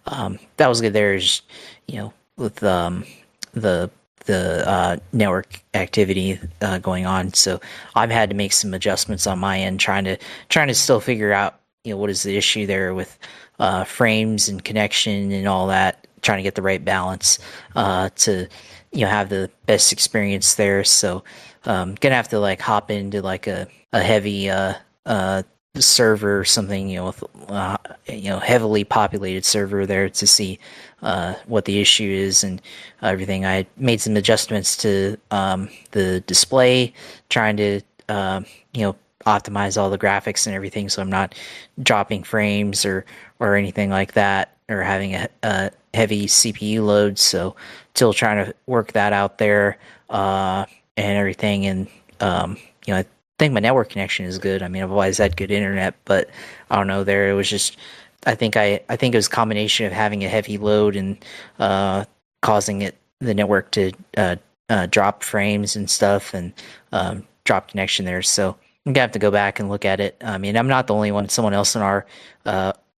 that was good. There's, with the network activity going on. So I've had to make some adjustments on my end, trying to still figure out what is the issue there with frames and connection and all that. Trying to get the right balance to have the best experience there. So gonna have to like hop into like a heavy server or something, with heavily populated server there to see what the issue is and everything. I made some adjustments to the display, trying to optimize all the graphics and everything, so I'm not dropping frames or anything like that, or having a heavy CPU load. So still trying to work that out there and everything. And I think my network connection is good. I mean, I've always had good internet, but I don't know. There, it was just. I think it was a combination of having a heavy load and causing the network to drop frames and stuff, and drop connection there. So I'm gonna have to go back and look at it. I mean, I'm not the only one. Someone else in our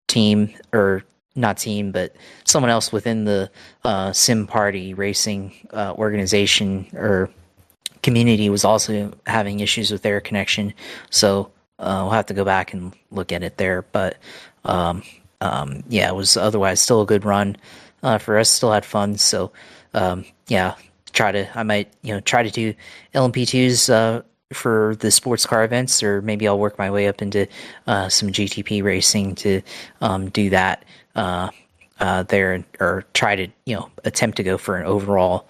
team, or not team, but someone else within the Sim Party racing organization or community was also having issues with their connection. So we'll have to go back and look at it there. But yeah, it was otherwise still a good run for us. Still had fun. So yeah, I might try to do LMP2s for the sports car events, or maybe I'll work my way up into some GTP racing to do that there, or try to attempt to go for an overall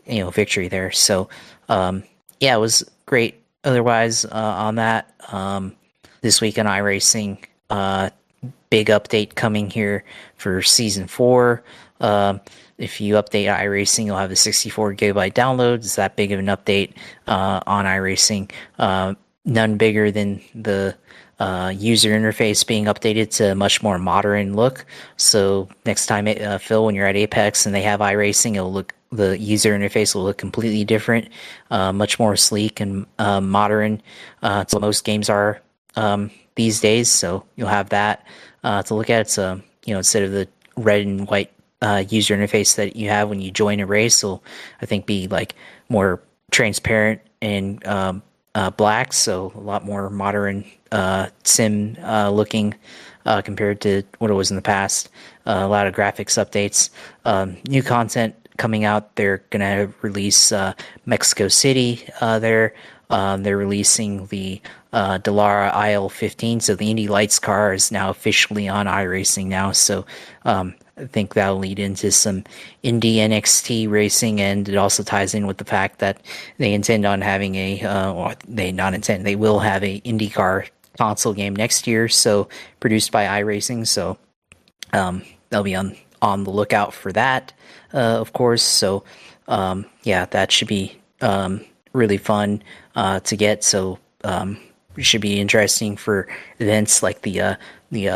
victory there. So yeah, it was great. Otherwise, on that, this week on iRacing, big update coming here for season 4. If you update iRacing, you'll have a 64 gigabyte download. It's that big of an update on iRacing. None bigger than the user interface being updated to a much more modern look. So next time, Phil, when you're at Apex and they have iRacing, the user interface will look completely different, much more sleek and modern. So most games are these days. So you'll have that to look at. So instead of the red and white user interface that you have when you join a race, will I think be like more transparent and black. So a lot more modern sim looking compared to what it was in the past. A lot of graphics updates, new content coming out. They're gonna release Mexico City there. They're releasing the Dallara IL-15, so the Indy Lights car is now officially on iRacing now. So I think that'll lead into some Indy NXT racing, and it also ties in with the fact that they intend on having they will have a IndyCar console game next year, so produced by iRacing. So they'll be on the lookout for that, of course. So yeah, that should be really fun to get. So it should be interesting for events like the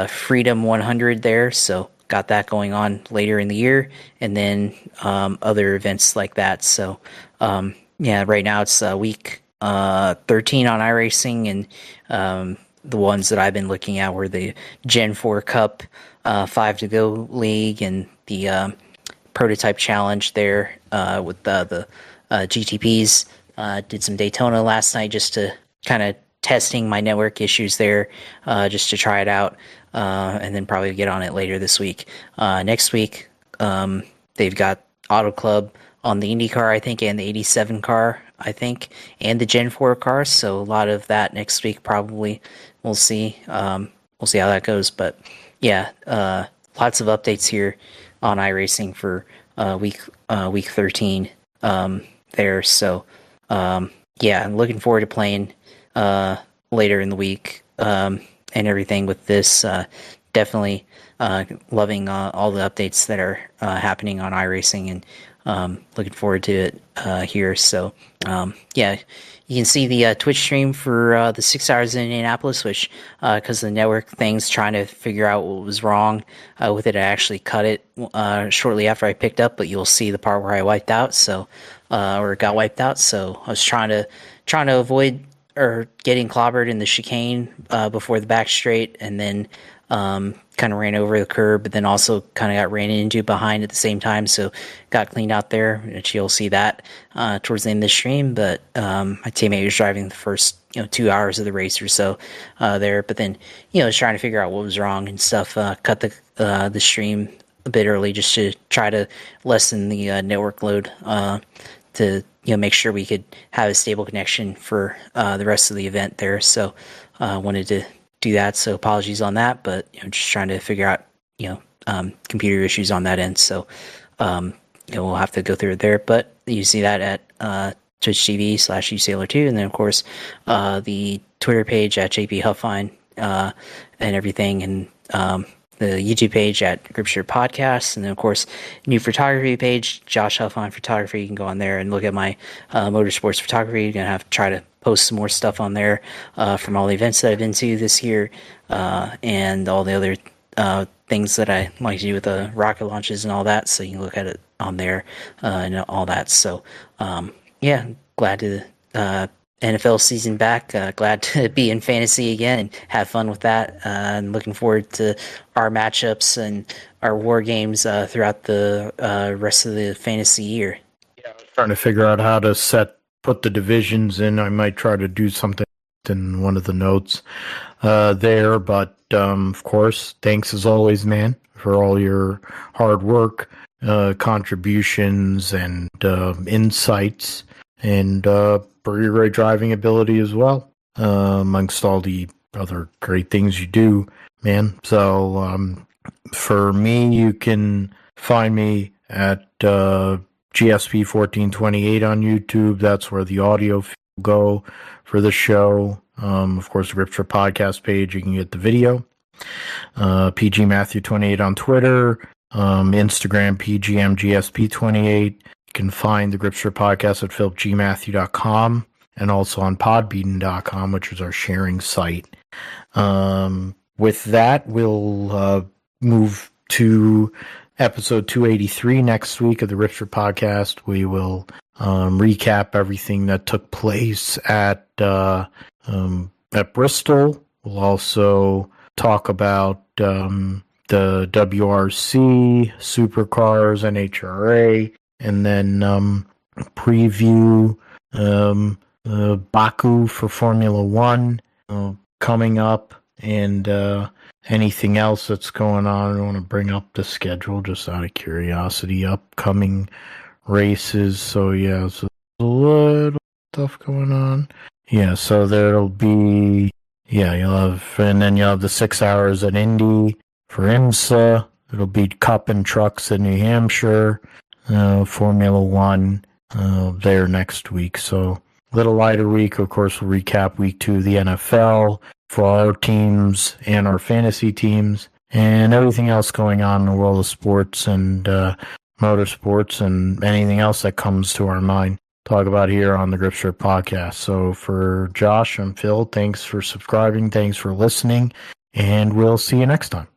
Freedom 100 there. So got that going on later in the year, and then other events like that. So yeah, right now it's week 13 on iRacing, and the ones that I've been looking at were the Gen 4 Cup 5 to Go League, and the Prototype Challenge there with the GTPs. Did some Daytona last night just to kind of testing my network issues there, just to try it out, and then probably get on it later this week. Next week, they've got Auto Club on the IndyCar, I think, and the 87 car I think, and the Gen 4 cars. So a lot of that next week probably. We'll see. We'll see how that goes. But yeah, lots of updates here on iRacing for week 13 there. So yeah, I'm looking forward to playing later in the week and everything with this. Definitely loving all the updates that are happening on iRacing, and looking forward to it here. So yeah, you can see the Twitch stream for the 6 hours in Indianapolis, which because the network thing's trying to figure out what was wrong with it. I actually cut it shortly after I picked up, but you'll see the part where I wiped out. So or got wiped out. So I was trying to avoid or getting clobbered in the chicane before the back straight, and then kind of ran over the curb, but then also kind of got ran into behind at the same time. So got cleaned out there, which you'll see that towards the end of the stream. But my teammate was driving the first 2 hours of the race or so there, but then was trying to figure out what was wrong and stuff. Cut the stream a bit early just to try to lessen the network load to make sure we could have a stable connection for the rest of the event there. So wanted to do that. So apologies on that, but just trying to figure out computer issues on that end. So we'll have to go through it there. But you see that at Twitch TV/usailor2, and then of course the Twitter page at JP Huffine and everything, and the YouTube page at Gripshire Podcast, and then of course new photography page, Josh Huffine Photography. You can go on there and look at my motorsports photography. You're gonna have to try to post some more stuff on there from all the events that I've been to this year, and all the other things that I like to do with the rocket launches and all that. So you can look at it on there and all that. So yeah, glad to NFL season back. Glad to be in fantasy again and have fun with that. And looking forward to our matchups and our war games throughout the rest of the fantasy year. Yeah, I was trying to figure out how to put the divisions in. I might try to do something in one of the notes there. But of course, thanks as always, man, for all your hard work, contributions, and insights, and for your great driving ability as well, amongst all the other great things you do, man. So for me, you can find me at GSP1428 on YouTube. That's where the audio will go for the show. Of course, the Gripshire Podcast page, you can get the video. PG Matthew 28 on Twitter, Instagram PGMGSP28. You can find the Gripshire Podcast at philipgmatthew.com and also on podbean.com, which is our sharing site. With that, we'll move to episode 283 next week of the Gripshire Podcast. We will recap everything that took place at Bristol. We'll also talk about the WRC, Supercars, NHRA, and then preview Baku for Formula One coming up, and anything else that's going on. I want to bring up the schedule just out of curiosity, upcoming races. So yeah, so there's a little stuff going on. Yeah, so there'll be, you'll have the 6 hours at Indy for IMSA. It'll be Cup and Trucks in New Hampshire, Formula One there next week. So a little lighter week. Of course, we'll recap week 2 of the NFL for our teams and our fantasy teams, and everything else going on in the world of sports and motorsports and anything else that comes to our mind. Talk about here on the Gripshire Podcast. So for Josh and Phil, thanks for subscribing, thanks for listening, and we'll see you next time.